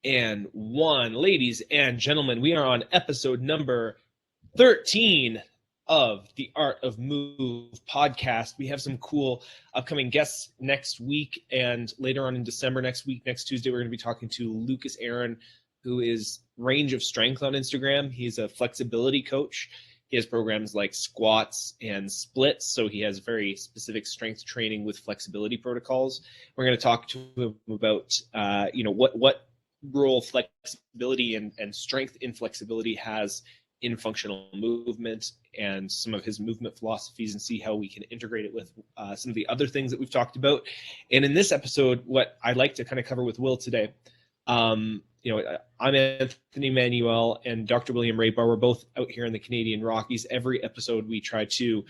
And one. Ladies and gentlemen, we are on episode number 13 of the Art of Move podcast. We have some cool upcoming guests next week, and later on in December next week, next Tuesday, we're going to be talking to Lucas Aaron, who is Range of Strength on Instagram. He's a flexibility coach. He has programs like squats and splits, so he has very specific strength training with flexibility protocols. We're going to talk to him about what role flexibility and strength in flexibility has in functional movement and some of his movement philosophies, and see how we can integrate it with some of the other things that we've talked about. And in this episode, what I'd like to kind of cover with Will today, I'm Anthony Manuel and Dr. William Raybar. We're both out here in the Canadian Rockies. Every episode we try to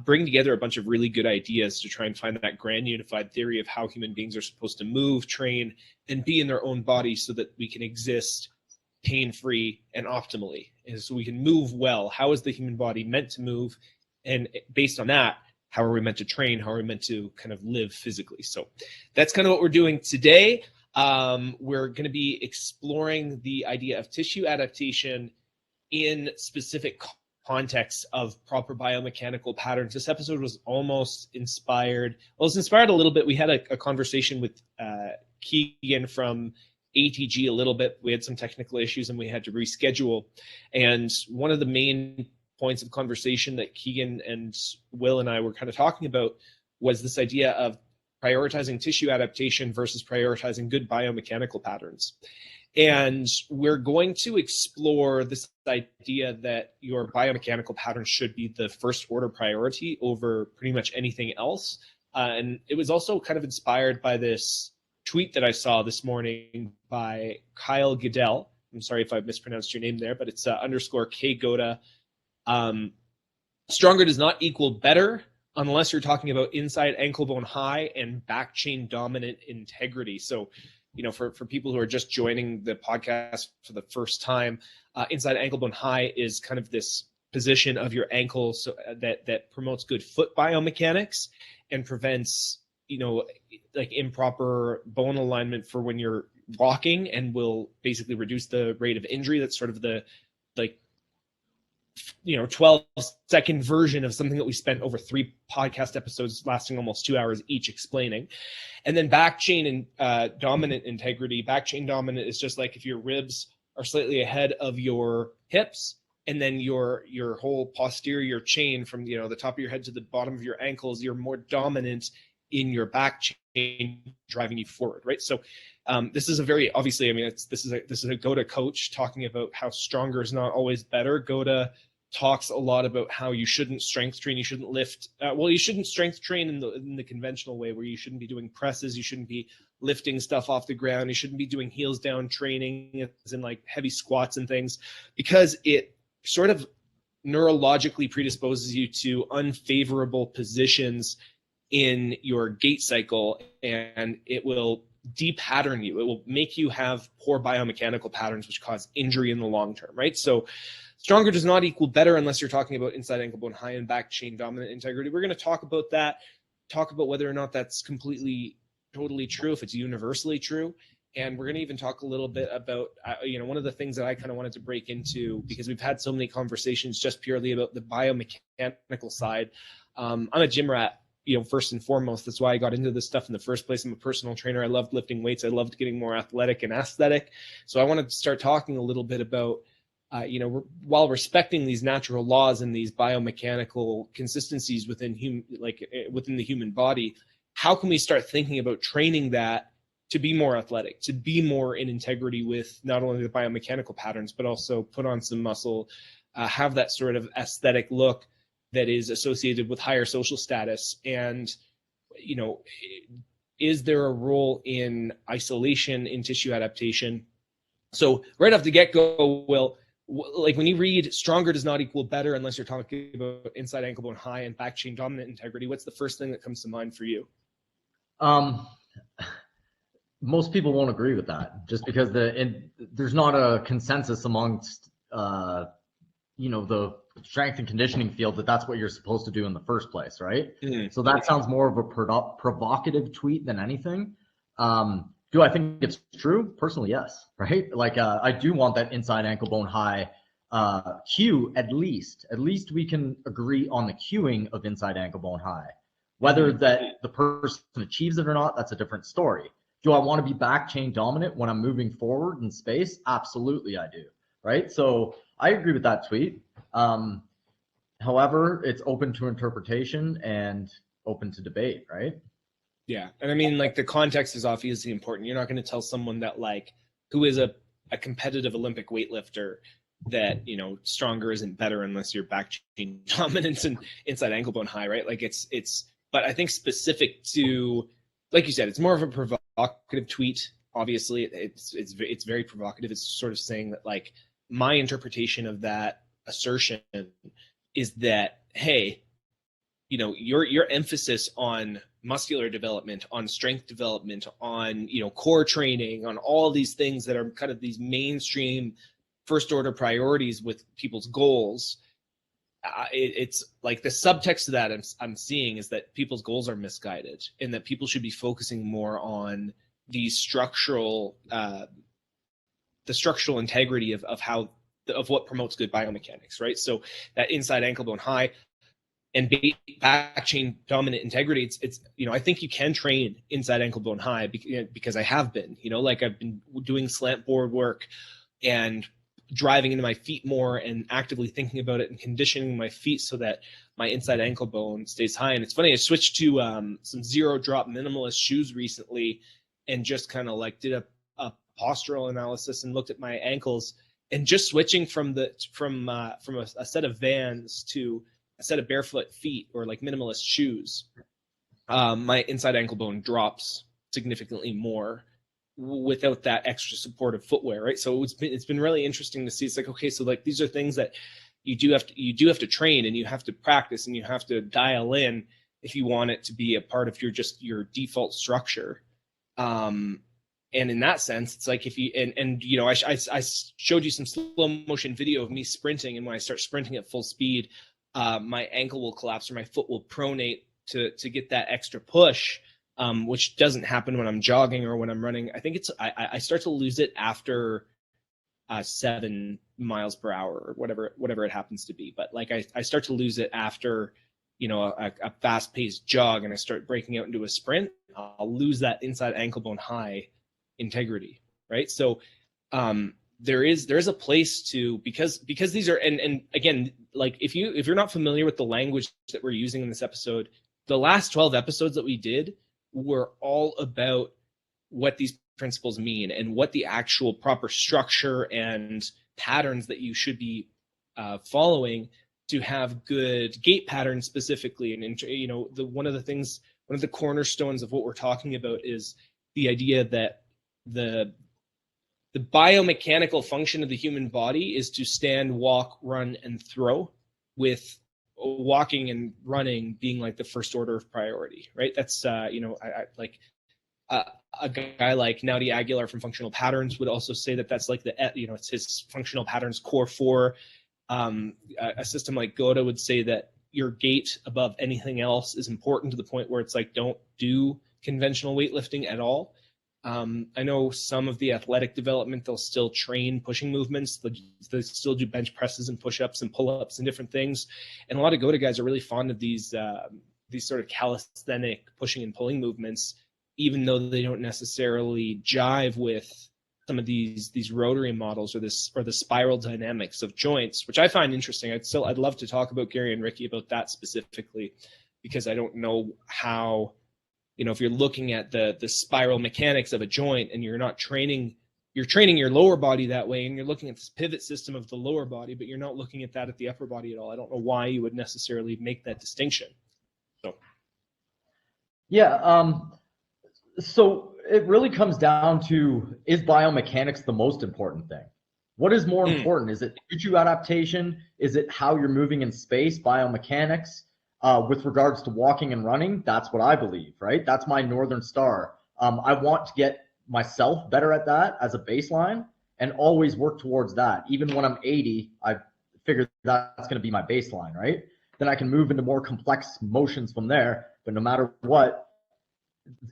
bring together a bunch of really good ideas to try and find that grand unified theory of how human beings are supposed to move, train, and be in their own body so that we can exist pain-free and optimally. And so we can move well. How is the human body meant to move? And based on that, how are we meant to train? How are we meant to kind of live physically? So that's kind of what we're doing today. We're going to be exploring the idea of tissue adaptation in specific contexts of proper biomechanical patterns. This episode was almost inspired. Well, it was inspired a little bit. We had a conversation with Keegan from ATG a little bit. We had some technical issues and we had to reschedule. And one of the main points of conversation that Keegan and Will and I were kind of talking about was this idea of prioritizing tissue adaptation versus prioritizing good biomechanical patterns. And we're going to explore this idea that your biomechanical patterns should be the first order priority over pretty much anything else. And it was also kind of inspired by this tweet that I saw this morning by Kyle Goodell. I'm sorry if I mispronounced your name there, but it's _ K Goda. Stronger does not equal better unless you're talking about inside ankle bone high and back chain dominant integrity. So, for people who are just joining the podcast for the first time, inside ankle bone high is kind of this position of your ankle so that promotes good foot biomechanics and prevents like improper bone alignment for when you're walking, and will basically reduce the rate of injury. That's sort of the 12-second version of something that we spent over 3 podcast episodes lasting almost 2 hours each explaining. And then back chain and dominant integrity. Back chain dominant is just like if your ribs are slightly ahead of your hips, and then your whole posterior chain from the top of your head to the bottom of your ankles, you're more dominant in your back chain, driving you forward, right? So this is a very obviously, this is a Goda coach talking about how stronger is not always better. Goda talks a lot about how you shouldn't strength train, you shouldn't lift. You shouldn't strength train in the conventional way, where you shouldn't be doing presses, you shouldn't be lifting stuff off the ground, you shouldn't be doing heels down training, as in like heavy squats and things, because it sort of neurologically predisposes you to unfavorable positions in your gait cycle, and it will de-pattern you. It will make you have poor biomechanical patterns, which cause injury in the long term, right? So stronger does not equal better unless you're talking about inside ankle bone high and back chain dominant integrity. We're going to talk about that, talk about whether or not that's completely, totally true, if it's universally true. And we're going to even talk a little bit about, one of the things that I kind of wanted to break into, because we've had so many conversations just purely about the biomechanical side. I'm a gym rat, first and foremost. That's why I got into this stuff in the first place. I'm a personal trainer. I loved lifting weights. I loved getting more athletic and aesthetic. So I wanted to start talking a little bit about, while respecting these natural laws and these biomechanical consistencies within the human body, how can we start thinking about training that to be more athletic, to be more in integrity with not only the biomechanical patterns, but also put on some muscle, have that sort of aesthetic look that is associated with higher social status. And, is there a role in isolation in tissue adaptation? So right off the get-go, Will, like when you read stronger does not equal better unless you're talking about inside ankle bone high and back chain dominant integrity, what's the first thing that comes to mind for you? Most people won't agree with that, just because there's not a consensus amongst the strength and conditioning field that that's what you're supposed to do in the first place, right? Mm-hmm. So that sounds more of a provocative tweet than anything. Do I think it's true? Personally, yes. Right? Like I do want that inside ankle bone high cue at least. At least we can agree on the cueing of inside ankle bone high. Whether that the person achieves it or not, that's a different story. Do I want to be back chain dominant when I'm moving forward in space? Absolutely, I do. Right? So I agree with that tweet. However, it's open to interpretation and open to debate, right? Yeah. And I mean, like, the context is obviously important. You're not going to tell someone that, like, who is a competitive Olympic weightlifter that, you know, stronger isn't better unless you're back chain dominance and inside ankle bone high, right? Like but I think specific to, like you said, it's more of a provocative tweet. Obviously, it's very provocative. It's sort of saying that, like, my interpretation of that assertion is that, hey, you know, your emphasis on muscular development, on strength development, on, you know, core training, on all these things that are kind of these mainstream first order priorities with people's goals. It's like the subtext of that I'm seeing is that people's goals are misguided, and that people should be focusing more on the structural integrity of what promotes good biomechanics, right? So that inside ankle bone high and back chain dominant integrity, it's you know, I think you can train inside ankle bone high because I have been, you know, like, I've been doing slant board work and driving into my feet more and actively thinking about it and conditioning my feet so that my inside ankle bone stays high. And it's funny, I switched to some zero drop minimalist shoes recently and just kind of like did a postural analysis and looked at my ankles, and just switching from a set of Vans to a set of barefoot feet or like minimalist shoes, my inside ankle bone drops significantly more without that extra supportive footwear, right? So it's been really interesting to see. It's like, okay, so like, these are things that you do have to train, and you have to practice, and you have to dial in if you want it to be a part of your default structure. And in that sense, it's like, if you and you know, I showed you some slow motion video of me sprinting, and when I start sprinting at full speed, my ankle will collapse or my foot will pronate to get that extra push. Which doesn't happen when I'm jogging or when I'm running. I think I start to lose it after 7 miles per hour or whatever it happens to be. But like, I start to lose it after, you know, a fast paced jog, and I start breaking out into a sprint. I'll lose that inside ankle bone high integrity, right? So there is a place to, because these are, and again, like, if you're not familiar with the language that we're using in this episode, the last 12 episodes that we did were all about what these principles mean and what the actual proper structure and patterns that you should be following to have good gait patterns specifically. And, you know, one of the cornerstones of what we're talking about is the idea that the biomechanical function of the human body is to stand, walk, run, and throw, with walking and running being like the first order of priority, right? That's you know, I like a guy like Naudi Aguilar from Functional Patterns would also say that that's like you know, it's his Functional Patterns core 4. A system like Goda would say that your gait above anything else is important, to the point where it's like, don't do conventional weightlifting at all. I know some of the athletic development, they'll still train pushing movements. They still do bench presses and push-ups and pull-ups and different things. And a lot of Goda guys are really fond of these sort of calisthenic pushing and pulling movements, even though they don't necessarily jive with some of these rotary models or the spiral dynamics of joints, which I find interesting. I'd love to talk about Gary and Ricky about that specifically, because I don't know how, you know, if you're looking at the spiral mechanics of a joint and you're training your lower body that way, and you're looking at this pivot system of the lower body, but you're not looking at that at the upper body at all. I don't know why you would necessarily make that distinction. So, yeah. So it really comes down to, is biomechanics the most important thing? What is more important? Is it tissue adaptation? Is it how you're moving in space, biomechanics? With regards to walking and running, that's what I believe, right? That's my Northern Star. I want to get myself better at that as a baseline, and always work towards that. Even when I'm 80, I figure that's going to be my baseline, right? Then I can move into more complex motions from there. But no matter what,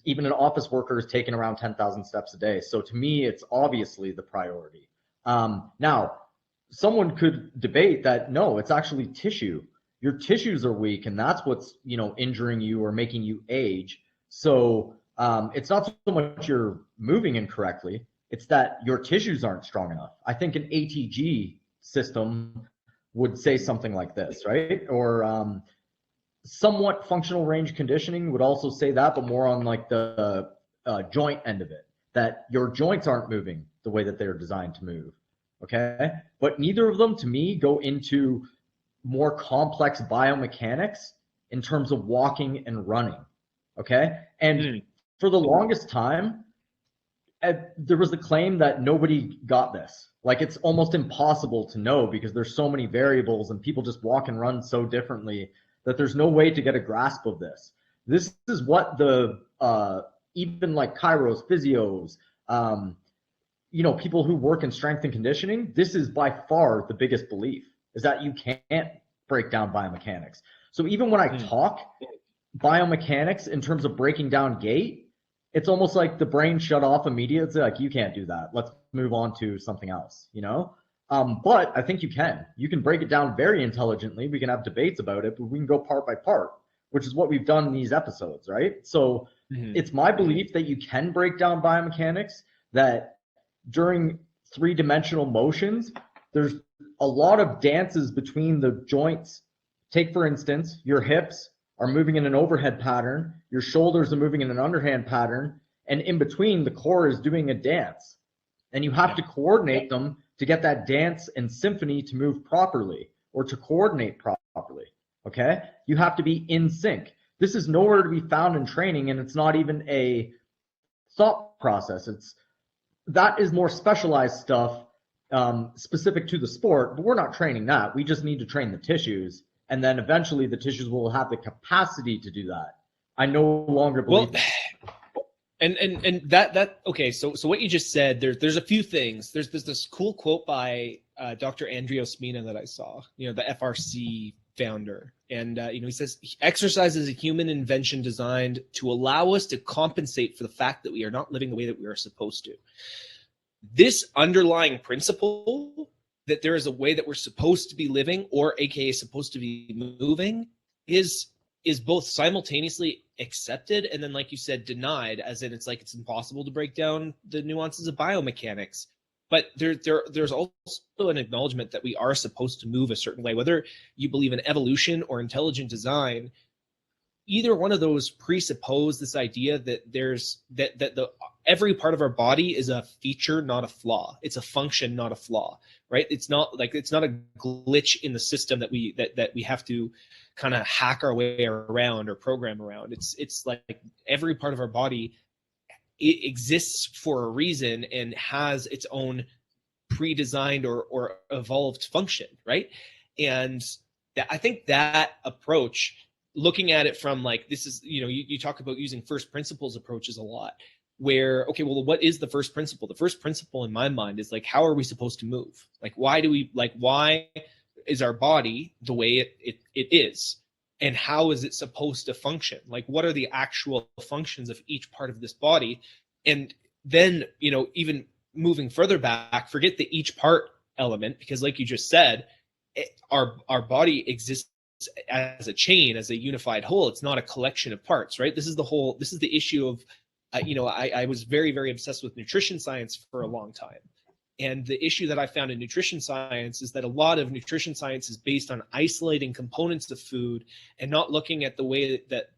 even an office worker is taking around 10,000 steps a day. So to me, it's obviously the priority. Now, someone could debate that, no, it's actually tissue. Your tissues are weak, and that's what's, injuring you or making you age. So it's not so much you're moving incorrectly, it's that your tissues aren't strong enough. I think an ATG system would say something like this, right? Or somewhat functional range conditioning would also say that, but more on like the joint end of it, that your joints aren't moving the way that they're designed to move. Okay. But neither of them to me go into more complex biomechanics in terms of walking and running. Okay. And for the longest time, there was the claim that nobody got this. Like, it's almost impossible to know because there's so many variables and people just walk and run so differently that there's no way to get a grasp of this. This is what the even like chiros, physios, people who work in strength and conditioning, this is by far the biggest belief, is that you can't break down biomechanics. So even when I talk biomechanics in terms of breaking down gait, it's almost like the brain shut off immediately. It's like, you can't do that. Let's move on to something else, But I think you can break it down very intelligently. We can have debates about it, but we can go part by part, which is what we've done in these episodes, right? So it's my belief that you can break down biomechanics, that during three-dimensional motions, there's a lot of dances between the joints. Take, for instance, your hips are moving in an overhead pattern, your shoulders are moving in an underhand pattern, and in between, the core is doing a dance. And you have to coordinate them to get that dance and symphony to move properly, or to coordinate properly, okay? You have to be in sync. This is nowhere to be found in training, and it's not even a thought process. That is more specialized stuff specific to the sport, but we're not training that. We just need to train the tissues, and then eventually the tissues will have the capacity to do that. I no longer believe And that okay, so what you just said, there's a few things. There's this cool quote by Dr. Andrios Mina that I saw, the FRC founder, and he says, exercise is a human invention designed to allow us to compensate for the fact that we are not living the way that we are supposed to. This underlying principle that there is a way that we're supposed to be living, or aka supposed to be moving, is both simultaneously accepted and then, like you said, denied, as in it's like it's impossible to break down the nuances of biomechanics. But there's also an acknowledgement that we are supposed to move a certain way, whether you believe in evolution or intelligent design. Either one of those presuppose this idea that every part of our body is a feature, not a flaw. It's a function, not a flaw, right? It's not a glitch in the system that we have to kind of hack our way around or program around. It's like every part of our body, it exists for a reason and has its own pre-designed or evolved function, right? And I think that approach, looking at it from like, this is, you talk about using first principles approaches a lot, where, okay, well, what is the first principle? The first principle in my mind is like, how are we supposed to move? Like, why is our body the way it is? And how is it supposed to function? Like, what are the actual functions of each part of this body? And then, even moving further back, forget the each part element, because like you just said, our body exists as a chain, as a unified whole. It's not a collection of parts, right? This is the issue of, I was very, very obsessed with nutrition science for a long time. And the issue that I found in nutrition science is that a lot of nutrition science is based on isolating components of food and not looking at the way that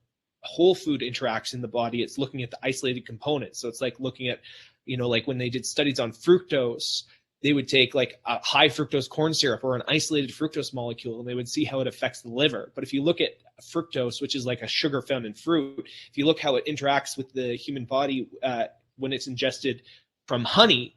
whole food interacts in the body. It's looking at the isolated components. So it's like looking at, like when they did studies on fructose, they would take like a high fructose corn syrup or an isolated fructose molecule, and they would see how it affects the liver. But if you look at fructose, which is like a sugar found in fruit, if you look how it interacts with the human body when it's ingested from honey,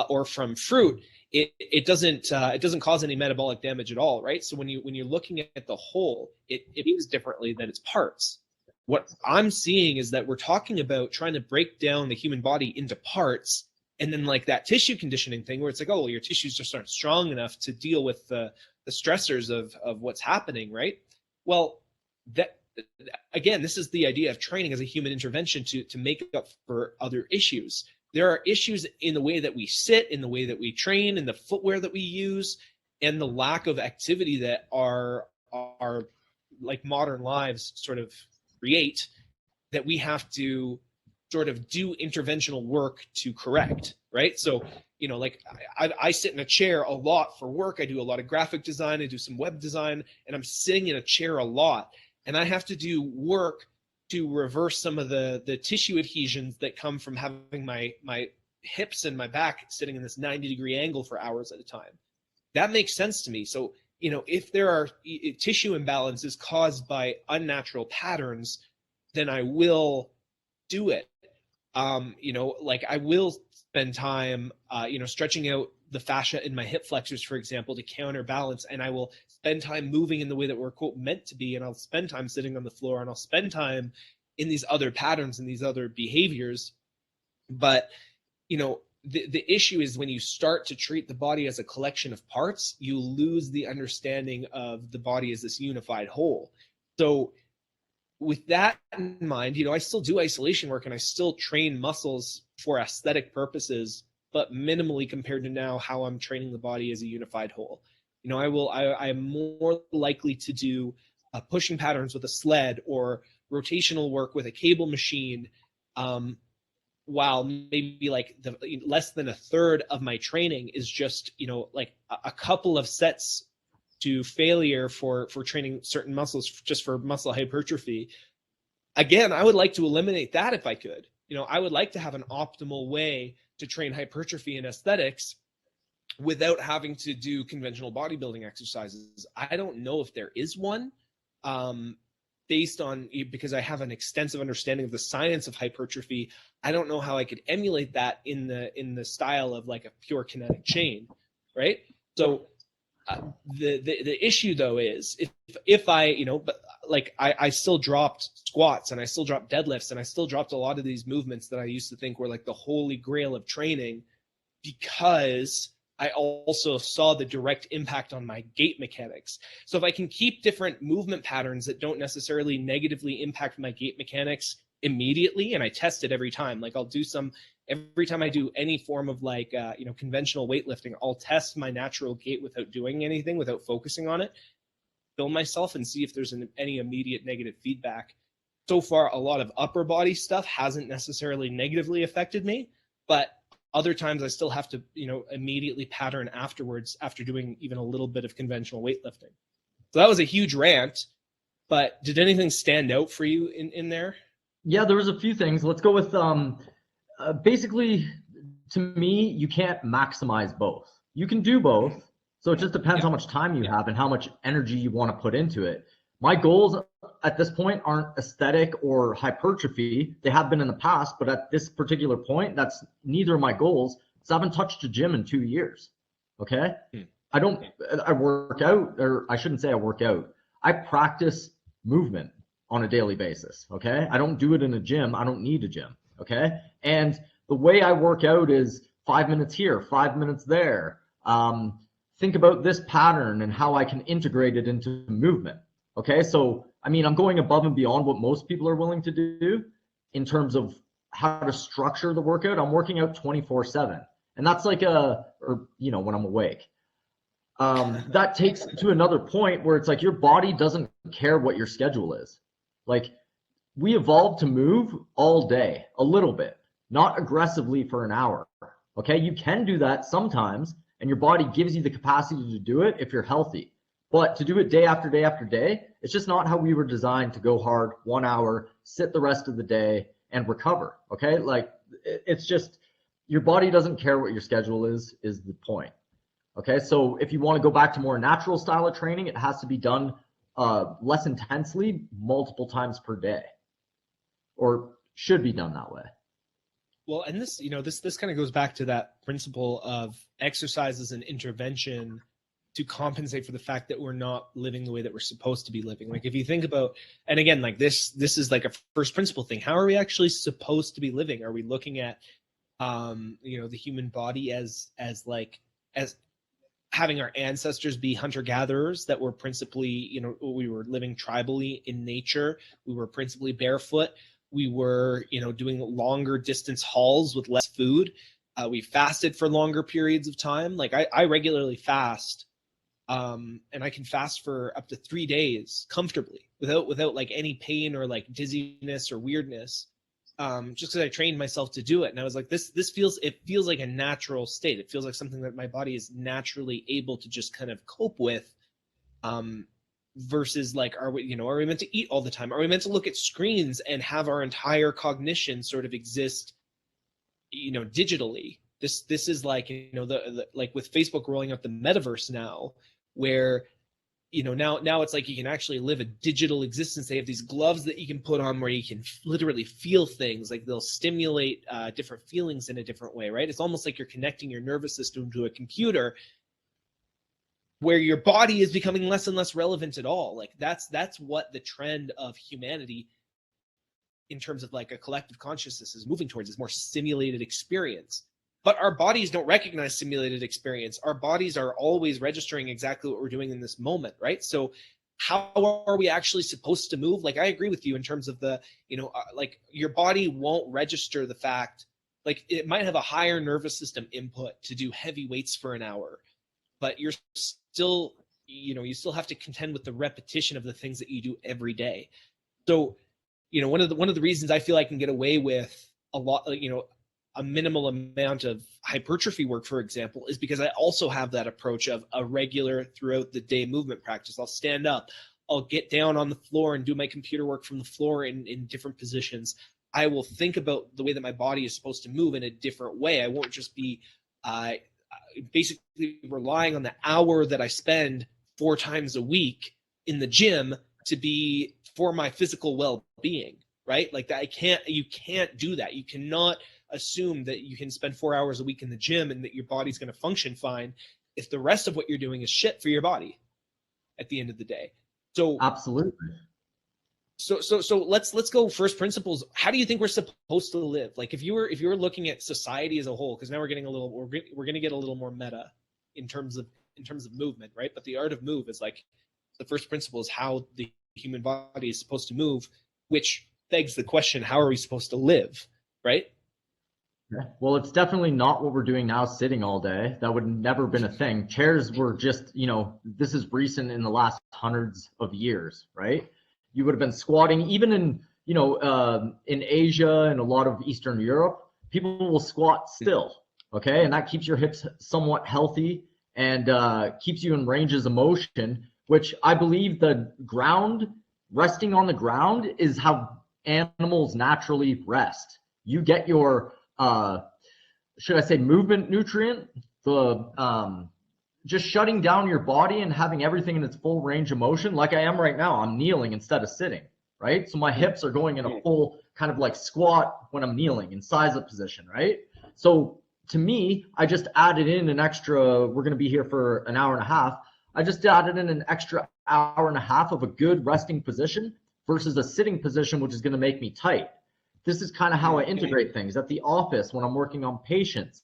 or from fruit, it doesn't cause any metabolic damage at all, right? So when you're looking at the whole, it moves differently than its parts. What I'm seeing is that we're talking about trying to break down the human body into parts, and then like that tissue conditioning thing where it's like, oh, well, your tissues just aren't strong enough to deal with the stressors of what's happening, right? Well, again, this is the idea of training as a human intervention to make up for other issues. There are issues in the way that we sit, in the way that we train, in the footwear that we use, and the lack of activity that our like modern lives sort of create, that we have to sort of do interventional work to correct, right? So, like I sit in a chair a lot for work. I do a lot of graphic design. I do some web design, and I'm sitting in a chair a lot. And I have to do work to reverse some of the tissue adhesions that come from having my hips and my back sitting in this 90-degree angle for hours at a time. That makes sense to me. So, if there are tissue imbalances caused by unnatural patterns, then I will do it. Like I will spend time, stretching out the fascia in my hip flexors, for example, to counterbalance, and I will spend time moving in the way that we're, quote, meant to be, and I'll spend time sitting on the floor, and I'll spend time in these other patterns and these other behaviors. But, the issue is when you start to treat the body as a collection of parts, you lose the understanding of the body as this unified whole. So with that in mind, I still do isolation work and I still train muscles for aesthetic purposes, but minimally compared to now how I'm training the body as a unified whole. I'm more likely to do pushing patterns with a sled or rotational work with a cable machine, while maybe like less than a third of my training is just, like a couple of sets to failure for training certain muscles just for muscle hypertrophy. Again, I would like to eliminate that if I could. I would like to have an optimal way to train hypertrophy and aesthetics without having to do conventional bodybuilding exercises. I don't know if there is one, because I have an extensive understanding of the science of hypertrophy. I don't know how I could emulate that in the style of like a pure kinetic chain, right? So the issue though is if I, but like I still dropped squats and I still dropped deadlifts and I still dropped a lot of these movements that I used to think were like the holy grail of training, because I also saw the direct impact on my gait mechanics. So if I can keep different movement patterns that don't necessarily negatively impact my gait mechanics immediately, and I test it every time, like I'll do every time I do any form of like, conventional weightlifting, I'll test my natural gait without doing anything, without focusing on it, film myself and see if there's any immediate negative feedback. So far, a lot of upper body stuff hasn't necessarily negatively affected me, but other times I still have to, immediately pattern afterwards after doing even a little bit of conventional weightlifting. So that was a huge rant, but did anything stand out for you in there? Yeah, there was a few things. Let's go with, basically, to me, you can't maximize both. You can do both. So it just depends how much time you have and how much energy you want to put into it. My goals at this point aren't aesthetic or hypertrophy. They have been in the past, but at this particular point, that's neither of my goals. So I haven't touched a gym in 2 years. Okay. I work out, or I shouldn't say I work out. I practice movement on a daily basis. Okay. I don't do it in a gym. I don't need a gym. Okay. And the way I work out is 5 minutes here, 5 minutes there. Think about this pattern and how I can integrate it into movement. Okay. So, I'm going above and beyond what most people are willing to do in terms of how to structure the workout. I'm working out 24/7, and that's like when I'm awake. That takes to another point where it's like your body doesn't care what your schedule is. Like, we evolved to move all day, a little bit, not aggressively for an hour. Okay. You can do that sometimes, and your body gives you the capacity to do it if you're healthy. But to do it day after day after day, it's just not how we were designed to go hard 1 hour, sit the rest of the day, and recover. Okay. Like, it's just, your body doesn't care what your schedule is the point. Okay. So if you want to go back to more natural style of training, it has to be done less intensely, multiple times per day, or should be done that way. Well, and this kind of goes back to that principle of exercise as an intervention to compensate for the fact that we're not living the way that we're supposed to be living. Like, if you think about, and again, like this is like a first principle thing. How are we actually supposed to be living? Are we looking at, the human body as having our ancestors be hunter-gatherers that were principally, we were living tribally in nature. We were principally barefoot. We were, doing longer distance hauls with less food. We fasted for longer periods of time. Like I regularly fast, and I can fast for up to 3 days comfortably without like any pain or like dizziness or weirdness. Just because I trained myself to do it. And I was like, this feels like a natural state. It feels like something that my body is naturally able to just kind of cope with, versus like, are we meant to eat all the time? Are we meant to look at screens and have our entire cognition sort of exist, digitally? This is like, the like with Facebook rolling out the metaverse now, where now it's like you can actually live a digital existence. They have these gloves that you can put on where you can literally feel things. Like they'll stimulate different feelings in a different way, right? It's almost like you're connecting your nervous system to a computer, where your body is becoming less and less relevant at all. Like that's what the trend of humanity in terms of like a collective consciousness is moving towards, is more simulated experience. But our bodies don't recognize simulated experience. Our bodies are always registering exactly what we're doing in this moment, right? So how are we actually supposed to move? Like, I agree with you in terms of the, like your body won't register the fact, like it might have a higher nervous system input to do heavy weights for an hour, but you're still, you still have to contend with the repetition of the things that you do every day. So, one of the reasons I feel I can get away with a lot, a minimal amount of hypertrophy work, for example, is because I also have that approach of a regular throughout the day movement practice. I'll stand up, I'll get down on the floor and do my computer work from the floor in different positions. I will think about the way that my body is supposed to move in a different way. I won't just be basically relying on the hour that I spend 4 times a week in the gym to be for my physical well-being, right? Like that, you can't do that. You cannot assume that you can spend 4 hours a week in the gym and that your body's going to function fine if the rest of what you're doing is shit for your body at the end of the day. So absolutely. So let's go first principles. How do you think we're supposed to live? Like if you were looking at society as a whole, because now we're going to get a little more meta in terms of movement, right? But the art of move is like the first principle is how the human body is supposed to move, which begs the question, how are we supposed to live, right? Well, it's definitely not what we're doing now, sitting all day. That would never been a thing. Chairs were just, this is recent in the last hundreds of years, right? You would have been squatting, even in, in Asia and a lot of Eastern Europe, people will squat still, okay? And that keeps your hips somewhat healthy and keeps you in ranges of motion, which I believe resting on the ground is how animals naturally rest. You get your should I say movement nutrient, the just shutting down your body and having everything in its full range of motion, like I am right now. I'm kneeling instead of sitting, right? So my hips are going in a full kind of like squat when I'm kneeling in side-up position, right? So to me, I just added in an extra, we're going to be here for an hour and a half. I just added in an extra hour and a half of a good resting position versus a sitting position, which is going to make me tight. This is kind of how I integrate things. At the office, when I'm working on patients,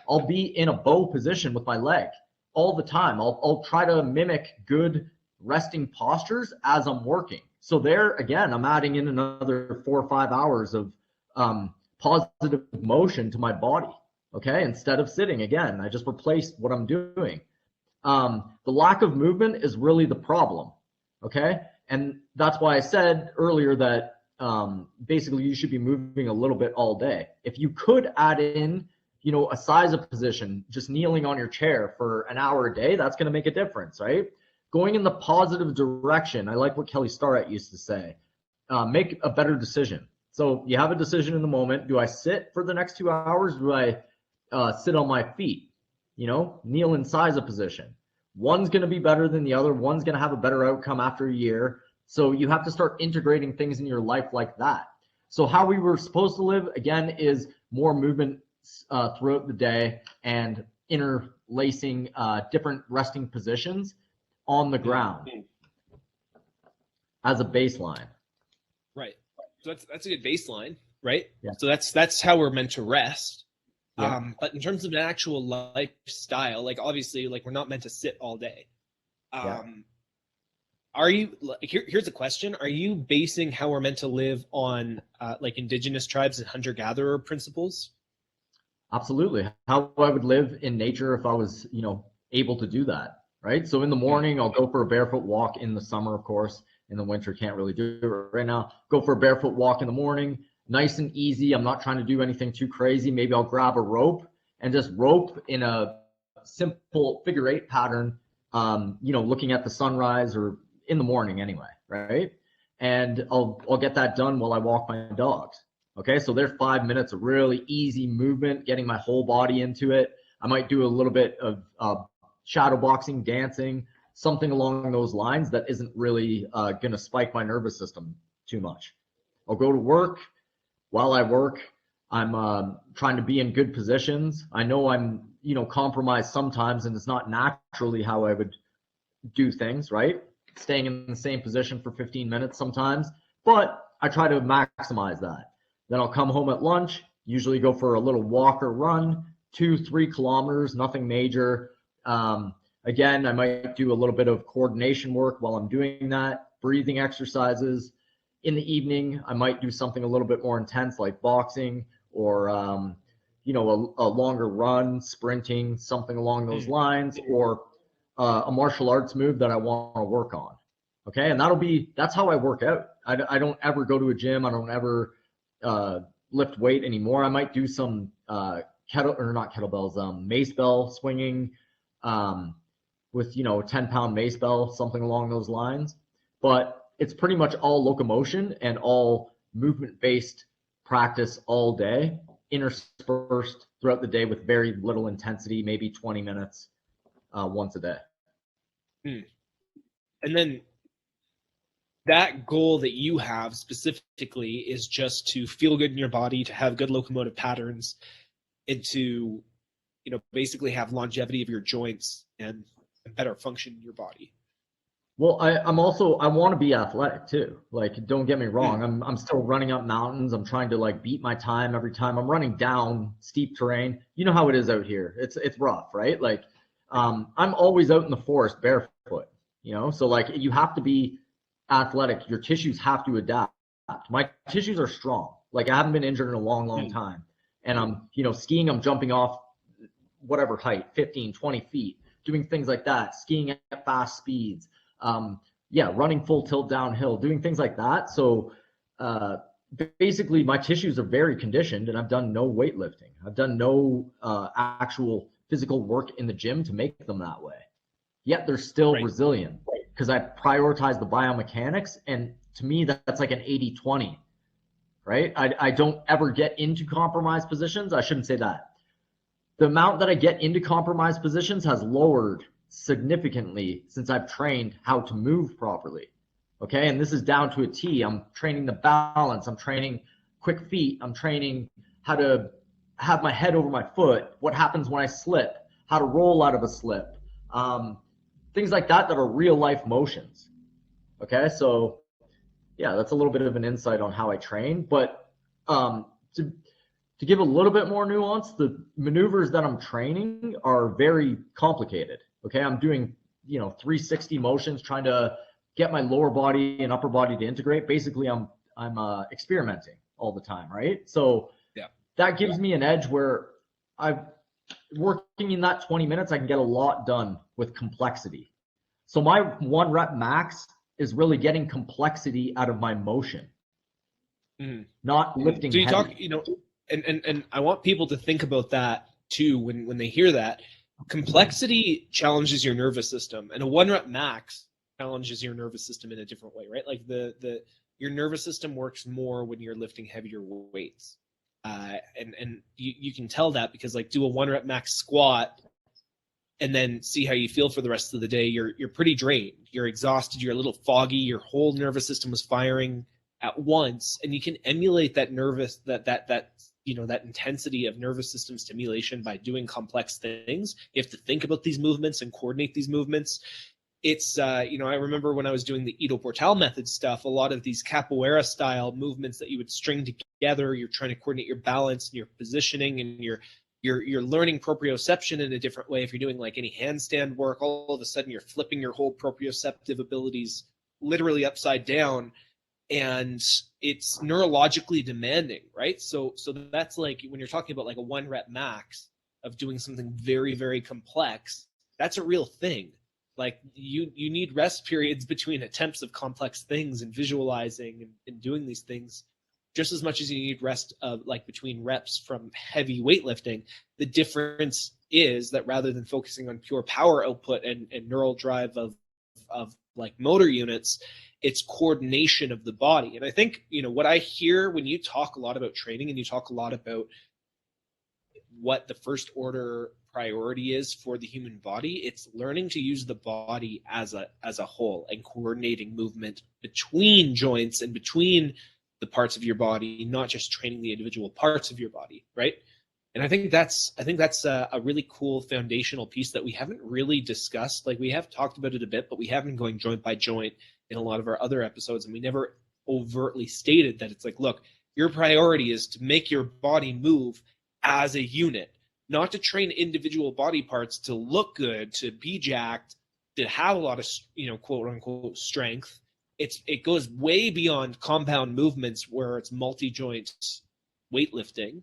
I'll be in a bow position with my leg all the time. I'll try to mimic good resting postures as I'm working. So there, again, I'm adding in another 4 or 5 hours of positive motion to my body, okay? Instead of sitting, again, I just replaced what I'm doing. The lack of movement is really the problem, okay? And that's why I said earlier that basically you should be moving a little bit all day. If you could add in, a size-up position, just kneeling on your chair for an hour a day, that's going to make a difference, right? Going in the positive direction. I like what Kelly Starrett used to say. Make a better decision. So you have a decision in the moment. Do I sit for the next 2 hours? Do I sit on my feet? Kneel in size-up position. One's going to be better than the other. One's going to have a better outcome after a year. So you have to start integrating things in your life like that. So how we were supposed to live, again, is more movement throughout the day and interlacing different resting positions on the ground as a baseline. Right. So that's a good baseline, right? Yeah. So that's how we're meant to rest. Yeah. But in terms of an actual lifestyle, like obviously, like we're not meant to sit all day. Yeah. Are you here's a question. Are you basing how we're meant to live on like indigenous tribes and hunter-gatherer principles? Absolutely. How I would live in nature if I was, able to do that, right? So in the Mm. morning, I'll go for a barefoot walk in the summer, of course. In the winter, can't really do it right now. Go for a barefoot walk in the morning, nice and easy. I'm not trying to do anything too crazy. Maybe I'll grab a rope and just rope in a simple figure eight pattern, looking at the sunrise or in the morning anyway, right? And I'll get that done while I walk my dogs. Okay, so there's 5 minutes of really easy movement, getting my whole body into it. I might do a little bit of shadow boxing, dancing, something along those lines that isn't really going to spike my nervous system too much. I'll go to work. While I work, I'm trying to be in good positions. I know I'm, compromised sometimes, and it's not naturally how I would do things, right? Staying in the same position for 15 minutes sometimes, but I try to maximize that. Then I'll come home at lunch, usually go for a little walk or run, 2-3 kilometers, nothing major. Again, I might do a little bit of coordination work while I'm doing that, breathing exercises. In the evening, I might do something a little bit more intense like boxing or, a longer run, sprinting, something along those lines, or a martial arts move that I want to work on. Okay. And that's how I work out. I don't ever go to a gym. I don't ever lift weight anymore. I might do some mace bell swinging with 10-pound mace bell, something along those lines. But it's pretty much all locomotion and all movement-based practice all day, interspersed throughout the day with very little intensity, maybe 20 minutes once a day. And then that goal that you have specifically is just to feel good in your body, to have good locomotive patterns, and to, basically have longevity of your joints and better function in your body. Well, I want to be athletic too. Like, don't get me wrong. I'm still running up mountains. I'm trying to like beat my time every time. I'm running down steep terrain. You know how it is out here. It's rough, right? Like, I'm always out in the forest barefoot, so like you have to be athletic. Your tissues have to adapt. My tissues are strong. Like, I haven't been injured in a long time. And I'm, skiing, I'm jumping off whatever height, 15, 20 feet, doing things like that, skiing at fast speeds. Running full tilt downhill, doing things like that. So basically my tissues are very conditioned, and I've done no weightlifting. I've done no actual physical work in the gym to make them that way. Yet they're still resilient because I prioritize the biomechanics. And to me, that's like an 80-20, right? I don't ever get into compromised positions. I shouldn't say that. The amount that I get into compromised positions has lowered significantly since I've trained how to move properly. Okay. And this is down to a T. I'm training the balance. I'm training quick feet. I'm training how to have my head over my foot. What happens when I slip, how to roll out of a slip. Things like that are real life motions. Okay. So yeah, that's a little bit of an insight on how I train, but, to give a little bit more nuance, the maneuvers that I'm training are very complicated. Okay, I'm doing 360 motions, trying to get my lower body and upper body to integrate. Basically, I'm experimenting all the time, right? So that gives me an edge where I'm working in that 20 minutes. I can get a lot done with complexity. So my 1 rep max is really getting complexity out of my motion, not lifting. So you heavy. talk, and I want people to think about that too when they hear that. Complexity challenges your nervous system, and a 1 rep max challenges your nervous system in a different way, right? Like your nervous system works more when you're lifting heavier weights, and you can tell that because like do a 1 rep max squat, and then see how you feel for the rest of the day. You're pretty drained, you're exhausted, you're a little foggy, your whole nervous system was firing at once, and you can emulate that that intensity of nervous system stimulation by doing complex things. You have to think about these movements and coordinate these movements. It's I remember when I was doing the Ido Portal method stuff, a lot of these capoeira style movements that you would string together, you're trying to coordinate your balance and your positioning and your you're learning proprioception in a different way. If you're doing like any handstand work, all of a sudden you're flipping your whole proprioceptive abilities literally upside down, and it's neurologically demanding, right? So that's like when you're talking about like a 1 rep max of doing something very, very complex, that's a real thing. Like you need rest periods between attempts of complex things and visualizing and doing these things just as much as you need rest of like between reps from heavy weightlifting. The difference is that rather than focusing on pure power output and neural drive of like motor units, it's coordination of the body. And I think, you know, what I hear when you talk a lot about training and you talk a lot about what the first order priority is for the human body, it's learning to use the body as a whole and coordinating movement between joints and between the parts of your body, not just training the individual parts of your body, right? And I think that's a really cool foundational piece that we haven't really discussed. Like we have talked about it a bit, but we have been going joint by joint in a lot of our other episodes, and we never overtly stated that it's like, look, your priority is to make your body move as a unit, not to train individual body parts to look good, to be jacked, to have a lot of, you know, quote unquote strength. It goes way beyond compound movements where it's multi-joint weightlifting,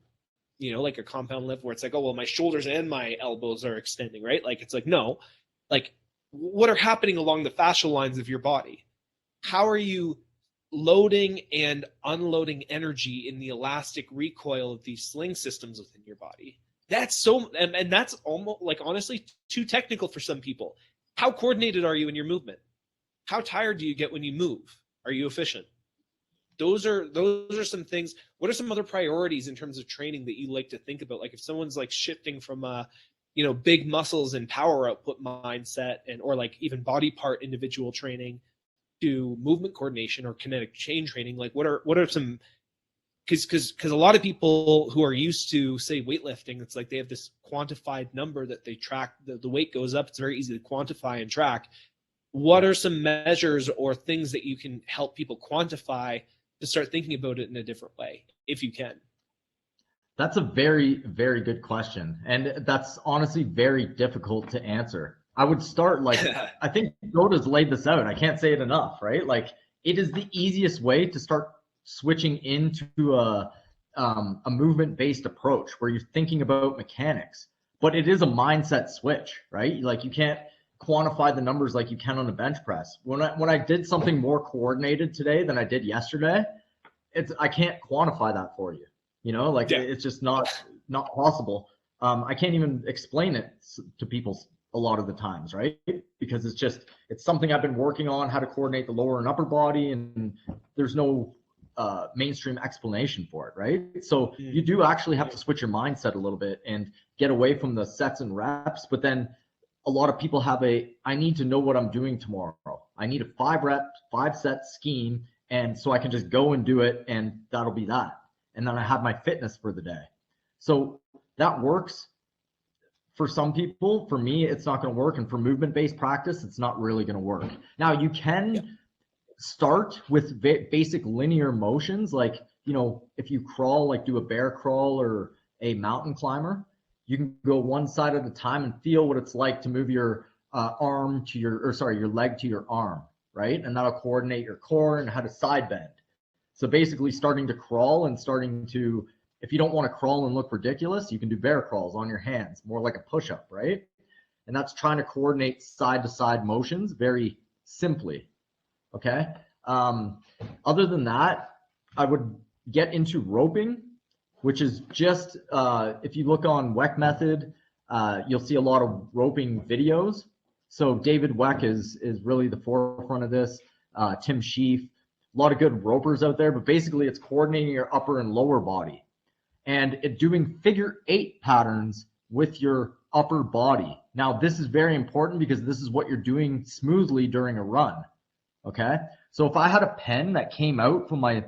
you know, like a compound lift where it's like, oh, well, my shoulders and my elbows are extending, right? Like, it's like, no, like what are happening along the fascial lines of your body? How are you loading and unloading energy in the elastic recoil of these sling systems within your body? That's so, and that's almost like, honestly, too technical for some people. How coordinated are you in your movement? How tired do you get when you move? Are you efficient? Those are some things. What are some other priorities in terms of training that you like to think about? Like if someone's like shifting from big muscles and power output mindset or like even body part individual training to movement coordination or kinetic chain training, like what are some, because a lot of people who are used to, say, weightlifting, it's like they have this quantified number that they track, the weight goes up, it's very easy to quantify and track. What are some measures or things that you can help people quantify to start thinking about it in a different way, if you can? That's a very, very good question. And that's honestly very difficult to answer. I would start like, I think Yoda's laid this out. I can't say it enough, right? Like it is the easiest way to start switching into a movement-based approach where you're thinking about mechanics, but it is a mindset switch, right? Like you can't quantify the numbers like you can on a bench press. When I did something more coordinated today than I did yesterday, I can't quantify that for you. You know, like it's just not possible. I can't even explain it to people a lot of the times, right? Because it's something I've been working on, how to coordinate the lower and upper body, and there's no mainstream explanation for it, right? So you do actually have to switch your mindset a little bit and get away from the sets and reps, but then a lot of people have I need to know what I'm doing tomorrow. I need a 5-set scheme. And so I can just go and do it and that'll be that. And then I have my fitness for the day. So that works for some people. For me, it's not going to work. And for movement-based practice, it's not really going to work. Now you can start with basic linear motions. Like, you know, if you crawl, like do a bear crawl or a mountain climber, you can go one side at a time and feel what it's like to move your your leg to your arm, right? And that'll coordinate your core and how to side bend. So basically starting to crawl and starting to, if you don't want to crawl and look ridiculous, you can do bear crawls on your hands, more like a push-up, right? And that's trying to coordinate side-to-side motions very simply, okay? Other than that, I would get into roping, which is just, if you look on Weck Method, you'll see a lot of roping videos. So David Weck is really the forefront of this. Tim Sheaf, a lot of good ropers out there, but basically it's coordinating your upper and lower body and doing figure 8 patterns with your upper body. Now, this is very important because this is what you're doing smoothly during a run, okay? So if I had a pen that came out from my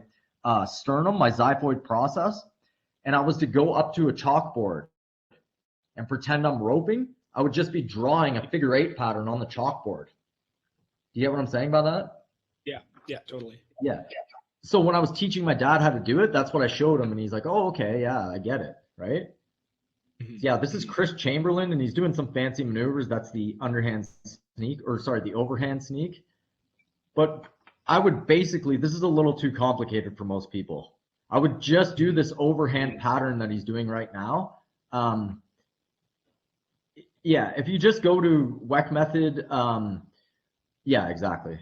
sternum, my xiphoid process, and I was to go up to a chalkboard and pretend I'm roping, I would just be drawing a figure 8 pattern on the chalkboard. Do you get what I'm saying about that? Yeah, totally. Yeah. So when I was teaching my dad how to do it, that's what I showed him. And he's like, oh, okay, yeah, I get it. Right. Mm-hmm. Yeah, this is Chris Chamberlain, and he's doing some fancy maneuvers. That's the underhand sneak, or sorry, the overhand sneak. But I would basically, this is a little too complicated for most people. I would just do this overhand pattern that he's doing right now. Yeah, if you just go to WEC method, yeah, exactly.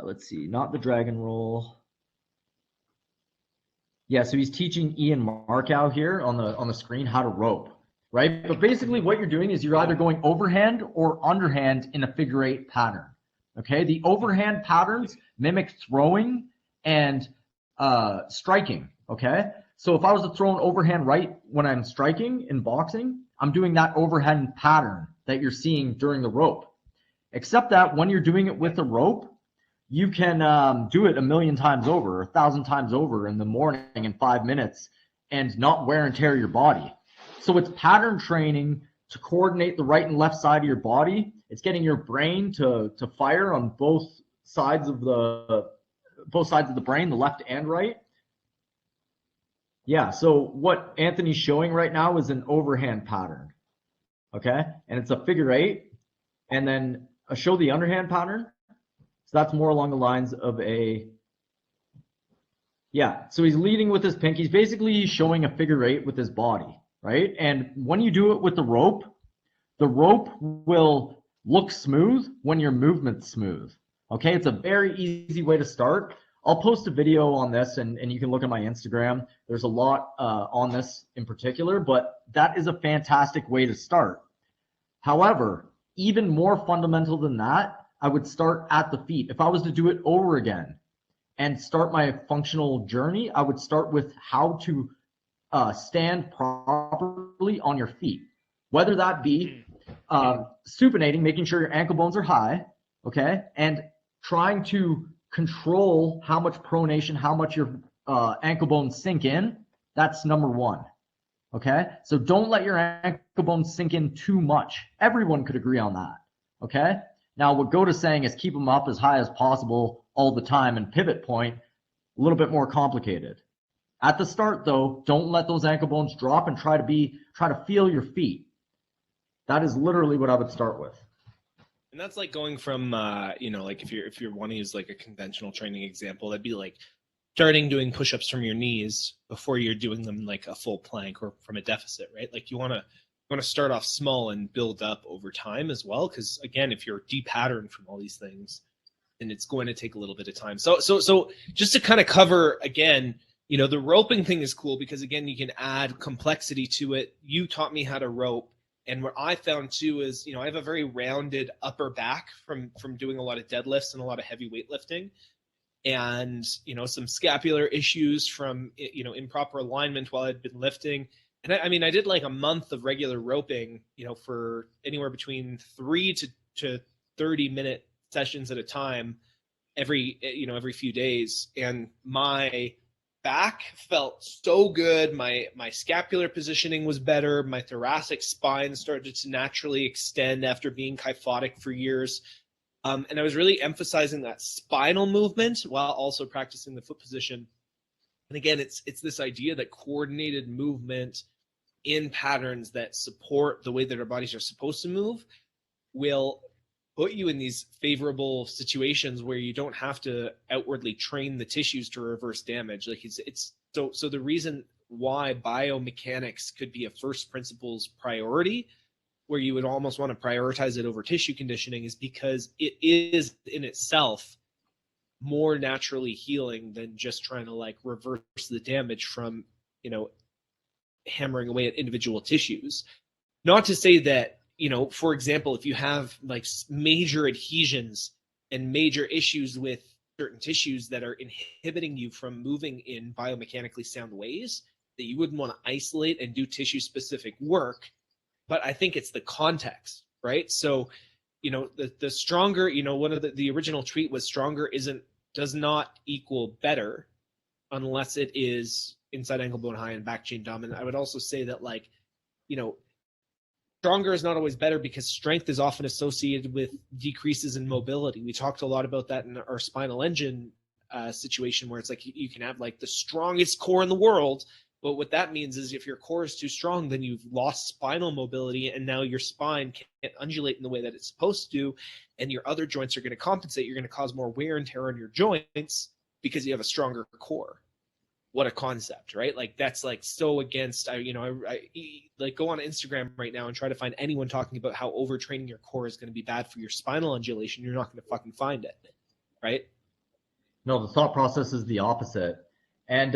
Let's see, not the dragon roll. Yeah, so he's teaching Ian Markow here on the screen how to rope, right? But basically what you're doing is you're either going overhand or underhand in a figure eight pattern, okay? The overhand patterns mimic throwing and striking, okay? So if I was to throw an overhand right when I'm striking in boxing, I'm doing that overhand pattern that you're seeing during the rope. Except that when you're doing it with a rope, you can do it 1,000,000 times over, 1,000 times over in the morning in 5 minutes and not wear and tear your body. So it's pattern training to coordinate the right and left side of your body. It's getting your brain to fire on both sides of the brain, the left and right. Yeah, so what Anthony's showing right now is an overhand pattern, okay? And it's a figure eight. And then I'll show the underhand pattern. So that's more along the lines of a, yeah, so he's leading with his pink. He's basically showing a figure eight with his body, right? And when you do it with the rope will look smooth when your movement's smooth, okay? It's a very easy way to start. I'll post a video on this and you can look at my Instagram. There's a lot on this in particular, but that is a fantastic way to start. However, even more fundamental than that, I would start at the feet. If I was to do it over again and start my functional journey, I would start with how to stand properly on your feet, whether that be supinating, making sure your ankle bones are high, okay, and trying to control how much pronation, how much your ankle bones sink in. That's number one, okay? So don't let your ankle bones sink in too much. Everyone could agree on that, okay? Now, what Goda's saying is keep them up as high as possible all the time, and pivot point, a little bit more complicated. At the start, though, don't let those ankle bones drop and try to feel your feet. That is literally what I would start with. And that's like going from, like if you're wanting to use like a conventional training example, that'd be like starting doing push-ups from your knees before you're doing them like a full plank or from a deficit, right? Like you want to start off small and build up over time as well. Because again, if you're de-patterned from all these things, then it's going to take a little bit of time. So just to kind of cover again, the roping thing is cool because again, you can add complexity to it. You taught me how to rope. And what I found too is, I have a very rounded upper back from doing a lot of deadlifts and a lot of heavy weightlifting, and some scapular issues from improper alignment while I'd been lifting. And I did like a month of regular roping, for anywhere between 3 to 30-minute sessions at a time, every few days, and my back felt so good. My scapular positioning was better. My thoracic spine started to naturally extend after being kyphotic for years. And I was really emphasizing that spinal movement while also practicing the foot position. And again, it's this idea that coordinated movement in patterns that support the way that our bodies are supposed to move will put you in these favorable situations where you don't have to outwardly train the tissues to reverse damage. Like it's so the reason why biomechanics could be a first principles priority, where you would almost want to prioritize it over tissue conditioning, is because it is in itself more naturally healing than just trying to like reverse the damage from, hammering away at individual tissues. Not to say that, for example, if you have like major adhesions and major issues with certain tissues that are inhibiting you from moving in biomechanically sound ways, that you wouldn't want to isolate and do tissue specific work. But I think it's the context, right? So, the stronger, one of the original tweet was stronger does not equal better unless it is inside ankle bone high and back chain dominant. I would also say that stronger is not always better because strength is often associated with decreases in mobility. We talked a lot about that in our spinal engine situation, where it's like you can have like the strongest core in the world, But what that means is if your core is too strong, then you've lost spinal mobility, and now your spine can't undulate in the way that it's supposed to, and your other joints are going to compensate. You're going to cause more wear and tear on your joints because you have a stronger core. What a concept, right? Like that's like so against, I like go on Instagram right now and try to find anyone talking about how overtraining your core is going to be bad for your spinal undulation. You're not going to fucking find it, right? No, the thought process is the opposite. And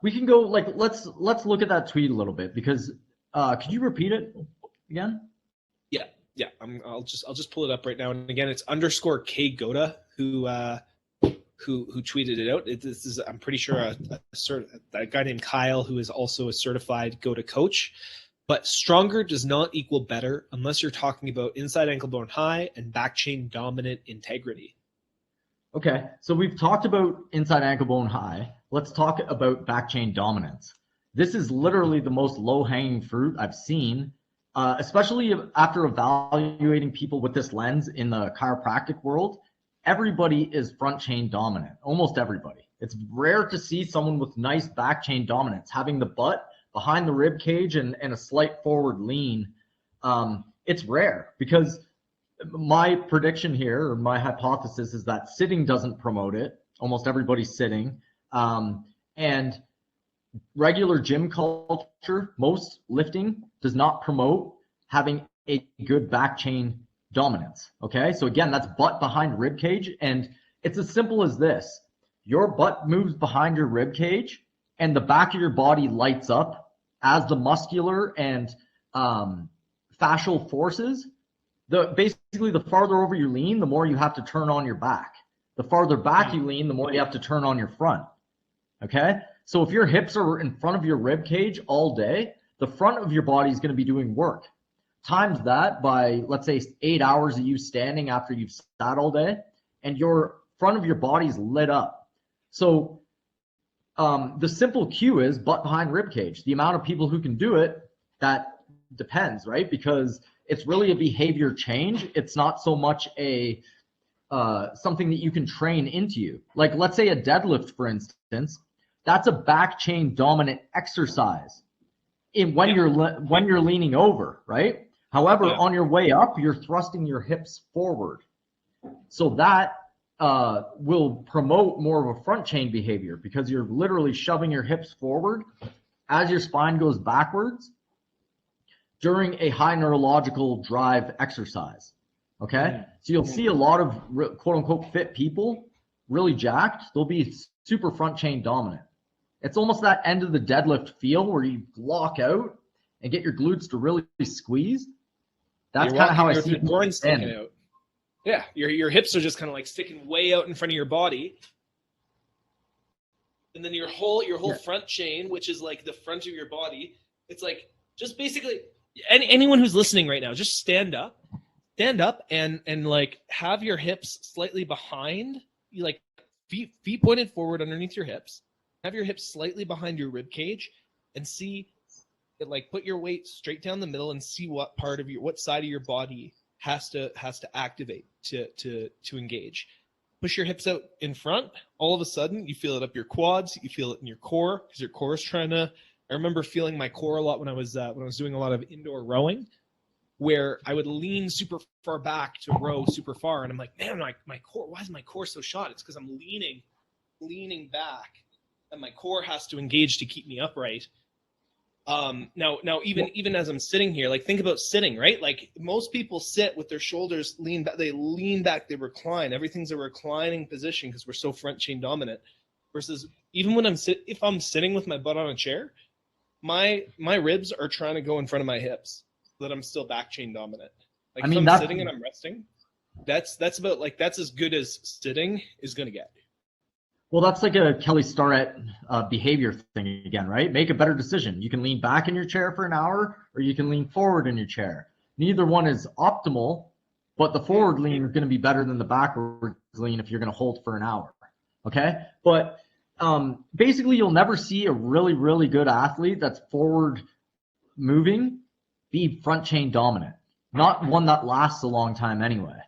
we can go like, let's look at that tweet a little bit, because could you repeat it again? Yeah. I'll just pull it up right now. And again, it's _K Goda who tweeted it out. This is, I'm pretty sure, a guy named Kyle, who is also a certified Goda coach. But stronger does not equal better unless you're talking about inside ankle bone high and back chain dominant integrity. Okay, so we've talked about inside ankle bone high. Let's talk about back chain dominance. This is literally the most low-hanging fruit I've seen, especially after evaluating people with this lens in the chiropractic world. Everybody is front chain dominant, almost everybody. It's rare to see someone with nice back chain dominance, having the butt behind the rib cage and a slight forward lean. It's rare, because my prediction here, or my hypothesis, is that sitting doesn't promote it. Almost everybody's sitting. And regular gym culture, most lifting does not promote having a good back chain dominance. Okay, so again, that's butt behind rib cage, and it's as simple as this. Your butt moves behind your rib cage, and the back of your body lights up as the muscular and fascial forces. Basically, the farther over you lean, the more you have to turn on your back. The farther back you lean, the more you have to turn on your front. Okay, so if your hips are in front of your rib cage all day, the front of your body is going to be doing work. Times that by, let's say, 8 hours of you standing after you've sat all day, and your front of your body's lit up. So the simple cue is butt behind rib cage. The amount of people who can do it, that depends, right? Because it's really a behavior change. It's not so much a something that you can train into you. Like, let's say a deadlift, for instance, that's a back chain dominant exercise when you're leaning over, right? However, on your way up, you're thrusting your hips forward. So that will promote more of a front chain behavior, because you're literally shoving your hips forward as your spine goes backwards during a high neurological drive exercise. Okay, so you'll see a lot of quote unquote fit people, really jacked. They'll be super front chain dominant. It's almost that end of the deadlift feel where you block out and get your glutes to really squeeze. That's kind of how I see it sticking out. Yeah, your hips are just kind of like sticking way out in front of your body. And then your whole front chain, which is like the front of your body, it's like just basically anyone who's listening right now, just stand up and like have your hips slightly behind you, like feet pointed forward underneath your hips. Have your hips slightly behind your rib cage, and see it, like put your weight straight down the middle and see what side of your body has to activate to engage. Push your hips out in front. All of a sudden, you feel it up your quads. You feel it in your core, because your core is trying to. I remember feeling my core a lot when I was doing a lot of indoor rowing, where I would lean super far back to row super far, and I'm like, man, my core. Why is my core so shot? It's because I'm leaning back, and my core has to engage to keep me upright. Now even as I'm sitting here, like think about sitting, right? Like most people sit with their shoulders lean back, they recline. Everything's a reclining position because we're so front chain dominant. Versus even when if I'm sitting with my butt on a chair, my ribs are trying to go in front of my hips so that I'm still back chain dominant. Like if I'm sitting and I'm resting, that's about like that's as good as sitting is gonna get. Well, that's like a Kelly Starrett behavior thing again, right? Make a better decision. You can lean back in your chair for an hour, or you can lean forward in your chair. Neither one is optimal, but the forward lean is going to be better than the backward lean if you're going to hold for an hour. Okay? But basically, you'll never see a really, really good athlete that's forward moving be front chain dominant. Not one that lasts a long time anyway.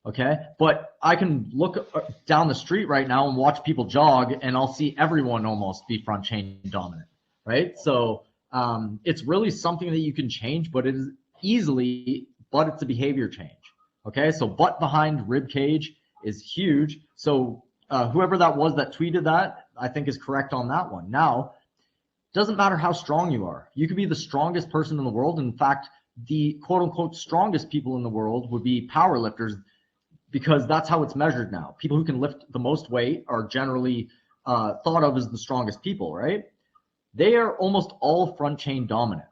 Okay, but I can look down the street right now and watch people jog, and I'll see everyone almost be front chain dominant, right? So it's really something that you can change, but it's a behavior change. Okay, so butt behind rib cage is huge. So whoever that was that tweeted that, I think is correct on that one. Now, doesn't matter how strong you are. You could be the strongest person in the world. In fact, the quote unquote strongest people in the world would be power lifters, because that's how it's measured now. People who can lift the most weight are generally thought of as the strongest people, right? They are almost all front chain dominant.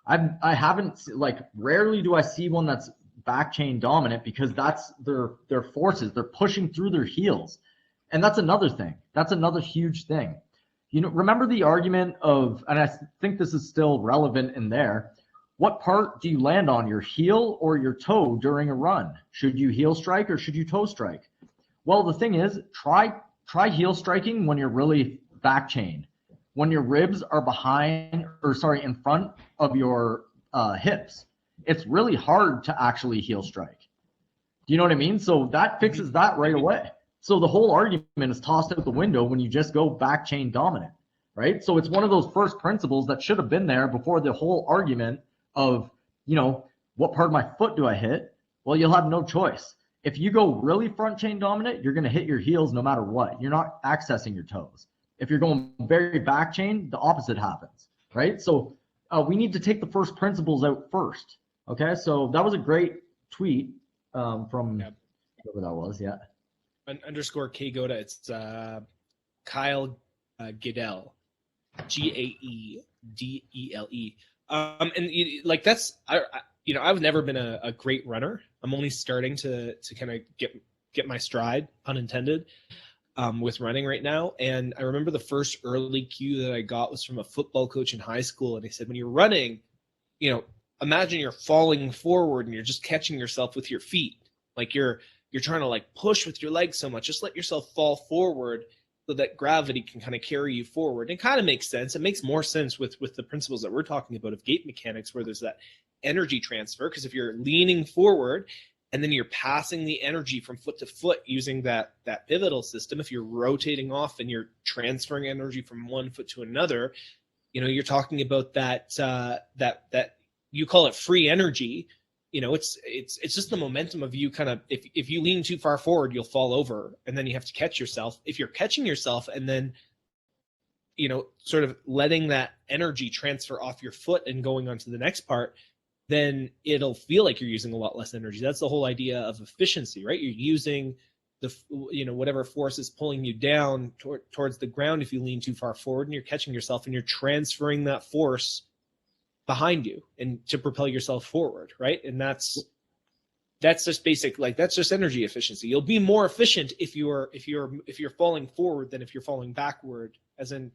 I haven't, like, rarely do I see one that's back chain dominant, because that's their forces. They're pushing through their heels. And that's another thing. That's another huge thing. You know, remember the argument of, and I think this is still relevant in there, what part do you land on, your heel or your toe during a run? Should you heel strike or should you toe strike? Well, the thing is, try heel striking when you're really back chained, when your ribs are in front of your hips. It's really hard to actually heel strike. Do you know what I mean? So that fixes that right away. So the whole argument is tossed out the window when you just go back chain dominant, right? So it's one of those first principles that should have been there before the whole argument of, you know, what part of my foot do I hit? Well, you'll have no choice. If you go really front chain dominant, you're going to hit your heels no matter what. You're not accessing your toes. If you're going very back chain, the opposite happens, right? So we need to take the first principles out first. Okay, so that was a great tweet from whoever that was. Yeah. Underscore Kgoda. It's Kyle Giddel, Gaedele. And like that's I've never been a great runner. I'm only starting to kind of get my stride, pun intended, with running right now. And I remember the first early cue that I got was from a football coach in high school, and he said, when you're running, imagine you're falling forward and you're just catching yourself with your feet, like you're trying to like push with your legs so much. Just let yourself fall forward so that gravity can kind of carry you forward. It kind of makes sense. It makes more sense with the principles that we're talking about of gait mechanics, where there's that energy transfer. Because if you're leaning forward and then you're passing the energy from foot to foot using that pivotal system, if you're rotating off and you're transferring energy from one foot to another, you're talking about that you call it free energy. It's just the momentum of you kind of, if you lean too far forward, you'll fall over and then you have to catch yourself. If you're catching yourself and then, sort of letting that energy transfer off your foot and going on to the next part, then it'll feel like you're using a lot less energy. That's the whole idea of efficiency, right? You're using whatever force is pulling you down towards the ground if you lean too far forward, and you're catching yourself and you're transferring that force behind you and to propel yourself forward, right? And that's just basic, like that's just energy efficiency. You'll be more efficient if you're falling forward than if you're falling backward, as in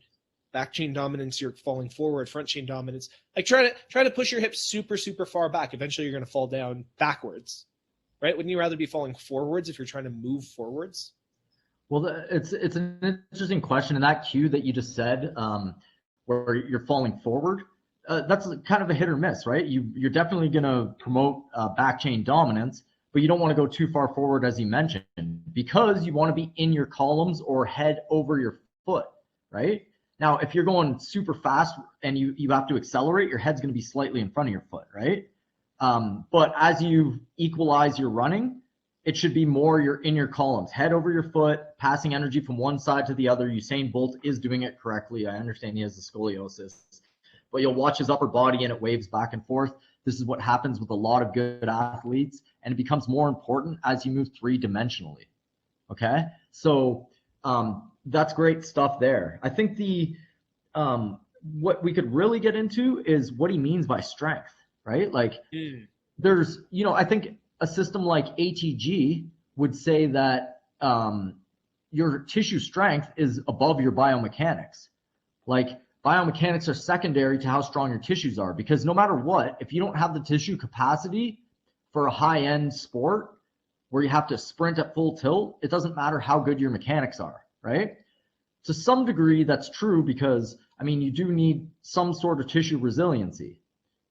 back chain dominance, you're falling forward, front chain dominance. Like try to push your hips super, super far back. Eventually you're going to fall down backwards, right? Wouldn't you rather be falling forwards if you're trying to move forwards? Well, it's an interesting question. And that cue that you just said, where you're falling forward, that's kind of a hit or miss, right? You're definitely going to promote back chain dominance, but you don't want to go too far forward, as you mentioned, because you want to be in your columns or head over your foot, right? Now, if you're going super fast and you have to accelerate, your head's going to be slightly in front of your foot, right? But as you equalize your running, it should be more you're in your columns, head over your foot, passing energy from one side to the other. Usain Bolt is doing it correctly. I understand he has the scoliosis, but you'll watch his upper body and it waves back and forth. This is what happens with a lot of good athletes, and it becomes more important as you move three-dimensionally. Okay, so that's great stuff there. I think what we could really get into is what he means by strength, right? Like there's, I think a system like ATG would say that your tissue strength is above your biomechanics. Like biomechanics are secondary to how strong your tissues are, because no matter what, if you don't have the tissue capacity for a high-end sport where you have to sprint at full tilt, it doesn't matter how good your mechanics are, right? To some degree, that's true, because, you do need some sort of tissue resiliency.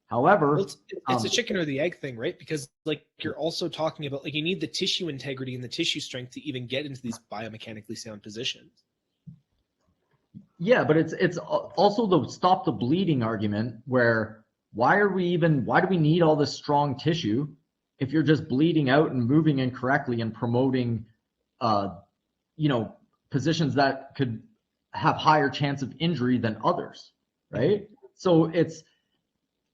However, well, it's a chicken or the egg thing, right? Because like you're also talking about, like, you need the tissue integrity and the tissue strength to even get into these biomechanically sound positions. Yeah, but it's also the stop the bleeding argument where why do we need all this strong tissue if you're just bleeding out and moving incorrectly and promoting positions that could have higher chance of injury than others, right? So it's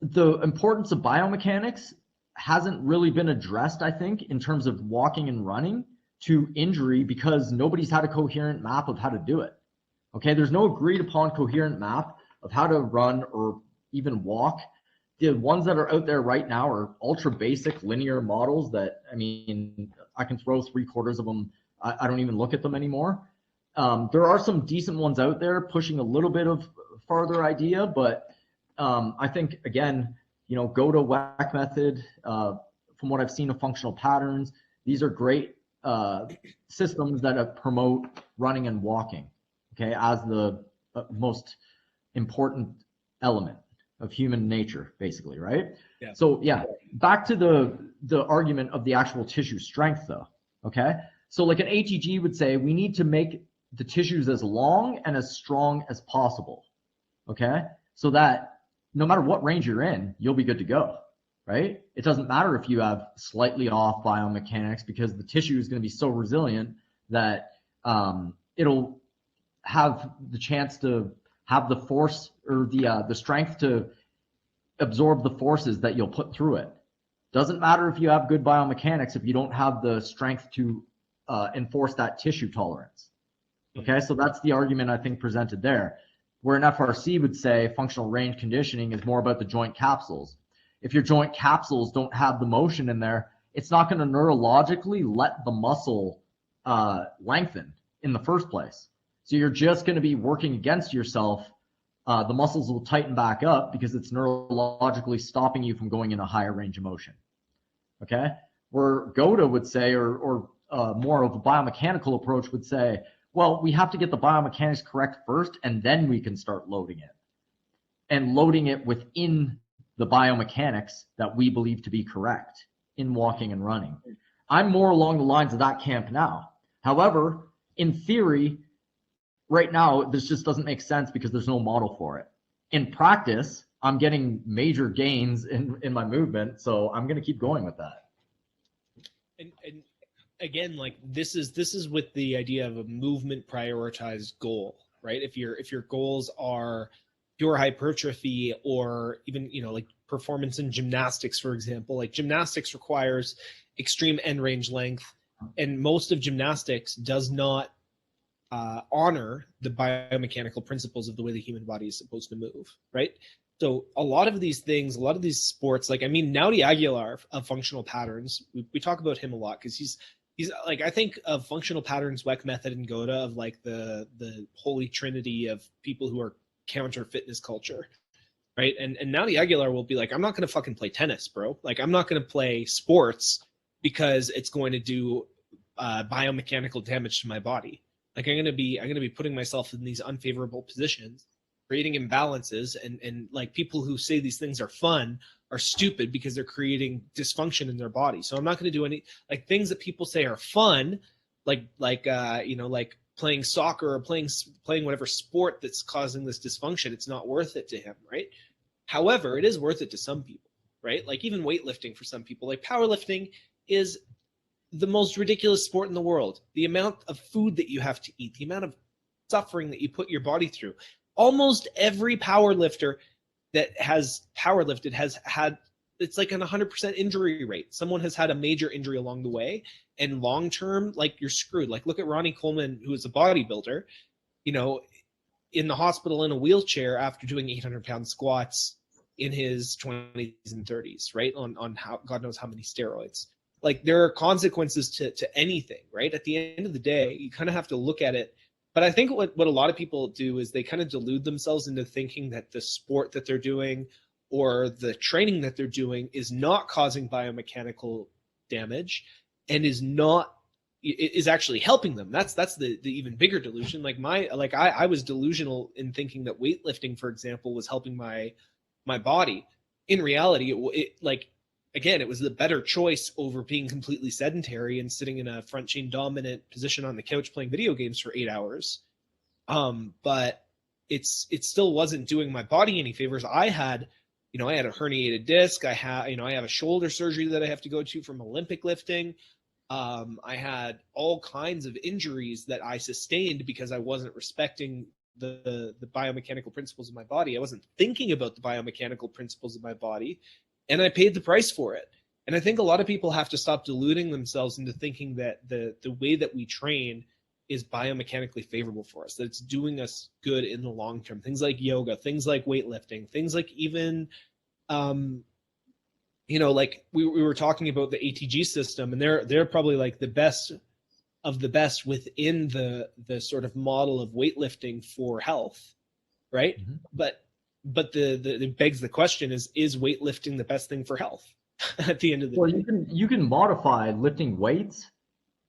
the importance of biomechanics hasn't really been addressed, I think, in terms of walking and running to injury because nobody's had a coherent map of how to do it. Okay, there's no agreed upon coherent map of how to run or even walk. The ones that are out there right now are ultra basic linear models that, I mean, I can throw 3/4 of them. I don't even look at them anymore. There are some decent ones out there pushing a little bit of farther idea, but I think, again, go to WAC method. From what I've seen of functional patterns, these are great systems that promote running and walking, okay, as the most important element of human nature, basically, right? Yeah. So yeah, back to the argument of the actual tissue strength, though. Okay, so like an ATG would say, we need to make the tissues as long and as strong as possible. Okay, so that no matter what range you're in, you'll be good to go, right? It doesn't matter if you have slightly off biomechanics because the tissue is going to be so resilient that it'll have the chance to have the force or the strength to absorb the forces that you'll put through it. Doesn't matter if you have good biomechanics if you don't have the strength to enforce that tissue tolerance. Okay, so that's the argument I think presented there. Where an FRC would say functional range conditioning is more about the joint capsules. If your joint capsules don't have the motion in there, it's not going to neurologically let the muscle lengthen in the first place. So you're just going to be working against yourself. The muscles will tighten back up because it's neurologically stopping you from going in a higher range of motion. Okay, where GOTA would say, or more of a biomechanical approach would say, well, we have to get the biomechanics correct first, and then we can start loading it. And loading it within the biomechanics that we believe to be correct in walking and running. I'm more along the lines of that camp now. However, in theory, right now, this just doesn't make sense because there's no model for it. In practice, I'm getting major gains in my movement, so I'm going to keep going with that. And again, like this is with the idea of a movement prioritized goal, right? If your goals are pure hypertrophy or even like performance in gymnastics, for example, like gymnastics requires extreme end range length, and most of gymnastics does not honor the biomechanical principles of the way the human body is supposed to move, right? So a lot of these things, a lot of these sports, like, I mean, Naudi Aguilar of functional patterns, we talk about him a lot because he's like, I think of functional patterns, WEC method, and GOTA of like the holy trinity of people who are counter fitness culture, right? And Naudi Aguilar will be like, I'm not going to fucking play tennis, bro. Like, I'm not going to play sports because it's going to do biomechanical damage to my body. Like, I'm going to be putting myself in these unfavorable positions, creating imbalances, and like people who say these things are fun are stupid because they're creating dysfunction in their body. So I'm not going to do any like things that people say are fun, like playing soccer or playing whatever sport that's causing this dysfunction. It's not worth it to him, right? However, it is worth it to some people, right? Like even weightlifting for some people, like powerlifting is the most ridiculous sport in the world. The amount of food that you have to eat, the amount of suffering that you put your body through. Almost every power lifter that has powerlifted has had, it's like an 100% injury rate. Someone has had a major injury along the way, and long term, like, you're screwed. Like, look at Ronnie Coleman, who is a bodybuilder, in the hospital in a wheelchair after doing 800-pound squats in his 20s and 30s, right? On how, God knows how many steroids. Like, there are consequences to anything, right? At the end of the day, you kind of have to look at it. But I think what a lot of people do is they kind of delude themselves into thinking that the sport that they're doing or the training that they're doing is not causing biomechanical damage and is actually helping them. That's the even bigger delusion. I was delusional in thinking that weightlifting, for example, was helping my body. In reality, it was the better choice over being completely sedentary and sitting in a front chain dominant position on the couch playing video games for 8 hours. But it still wasn't doing my body any favors. I had a herniated disc. I have a shoulder surgery that I have to go to from Olympic lifting. I had all kinds of injuries that I sustained because I wasn't respecting the biomechanical principles of my body. I wasn't thinking about the biomechanical principles of my body, and I paid the price for it. And I think a lot of people have to stop deluding themselves into thinking that the way that we train is biomechanically favorable for us, that it's doing us good in the long term. Things like yoga, things like weightlifting, things like even, like we were talking about the ATG system, and they're probably like the best of the best within the sort of model of weightlifting for health, right? Mm-hmm. But the begs the question is weightlifting the best thing for health at the end of the day? Well, you can modify lifting weights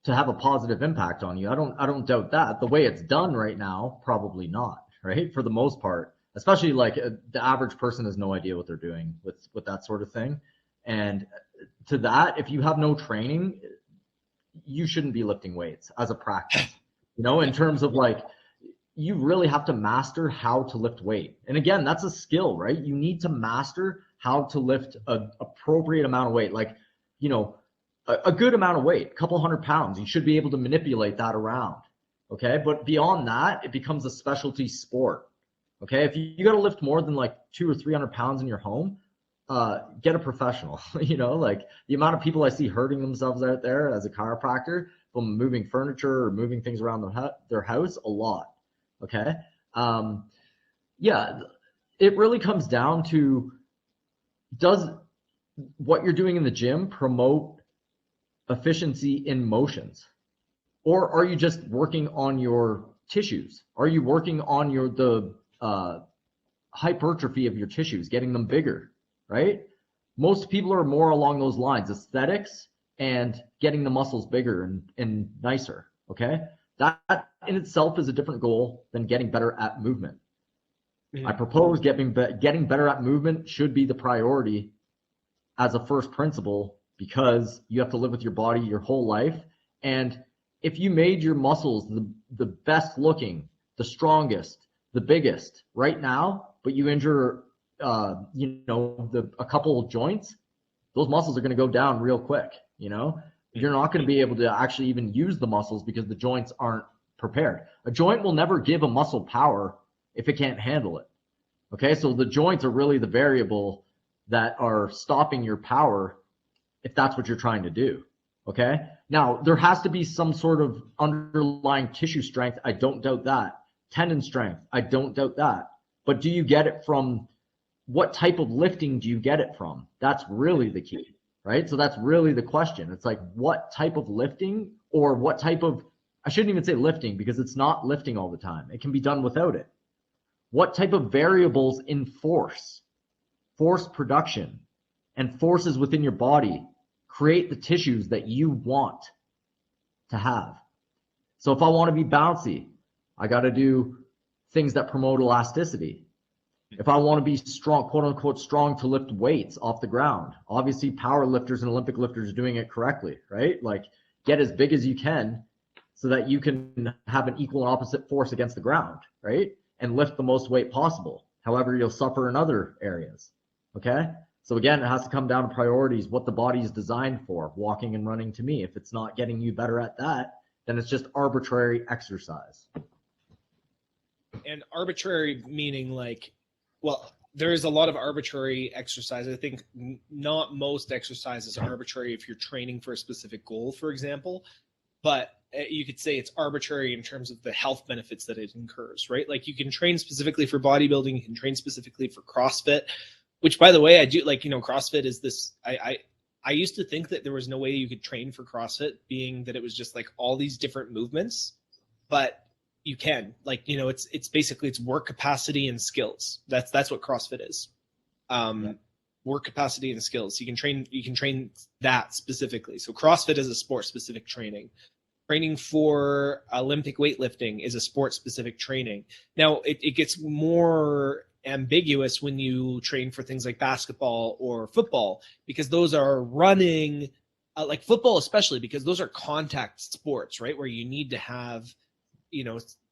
to have a positive impact on you. I don't doubt that. The way it's done right now, probably not, right? For the most part, especially like the average person has no idea what they're doing with that sort of thing. And to that, if you have no training, you shouldn't be lifting weights as a practice, in terms of like, you really have to master how to lift weight. And again, that's a skill, right? You need to master how to lift an appropriate amount of weight. Like, a good amount of weight, a couple 100 pounds, you should be able to manipulate that around. Okay. But beyond that, it becomes a specialty sport. Okay. If you got to lift more than like 200 or 300 pounds in your home, get a professional. Like the amount of people I see hurting themselves out there as a chiropractor from moving furniture or moving things around their house, a lot. Okay. Yeah, it really comes down to, does what you're doing in the gym promote efficiency in motions, or are you just working on your tissues? Are you working on the hypertrophy of your tissues, getting them bigger, right? Most people are more along those lines, aesthetics and getting the muscles bigger and nicer. Okay, that in itself is a different goal than getting better at movement. Mm-hmm. I propose getting better at movement should be the priority as a first principle, because you have to live with your body your whole life. And if you made your muscles the best looking, the strongest, the biggest right now, but you injure, a couple of joints, those muscles are going to go down real quick. You're not going to be able to actually even use the muscles because the joints aren't prepared. A joint will never give a muscle power if it can't handle it. Okay, so the joints are really the variable that are stopping your power if that's what you're trying to do. Okay, now there has to be some sort of underlying tissue strength. I don't doubt that. Tendon strength, I don't doubt that. But do you get it from, what type of lifting do you get it from? That's really the key, right? So that's really the question. It's like, what type of lifting, or what type of, I shouldn't even say lifting because it's not lifting all the time. It can be done without it. What type of variables in force production, and forces within your body create the tissues that you want to have. So if I want to be bouncy, I got to do things that promote elasticity. If I want to be strong, quote unquote, strong to lift weights off the ground, obviously power lifters and Olympic lifters are doing it correctly, right? Like, get as big as you can so that you can have an equal and opposite force against the ground, right? And lift the most weight possible. However, you'll suffer in other areas. Okay. So again, it has to come down to priorities, what the body is designed for. Walking and running, to me, if it's not getting you better at that, then it's just arbitrary exercise. And arbitrary meaning like, well, there's a lot of arbitrary exercise. I think not most exercise is arbitrary if you're training for a specific goal, for example, but you could say it's arbitrary in terms of the health benefits that it incurs, right? Like, you can train specifically for bodybuilding, you can train specifically for CrossFit, which, by the way, I do like, CrossFit is this, I used to think that there was no way you could train for CrossFit, being that it was just like all these different movements, but you can, like, it's basically, it's work capacity and skills. That's what CrossFit is. Work capacity and skills. You can train that specifically. So CrossFit is a sport specific training. Training for Olympic weightlifting is a sport specific training. Now it gets more ambiguous when you train for things like basketball or football, because those are running, like football especially, because those are contact sports, right? Where you need to have,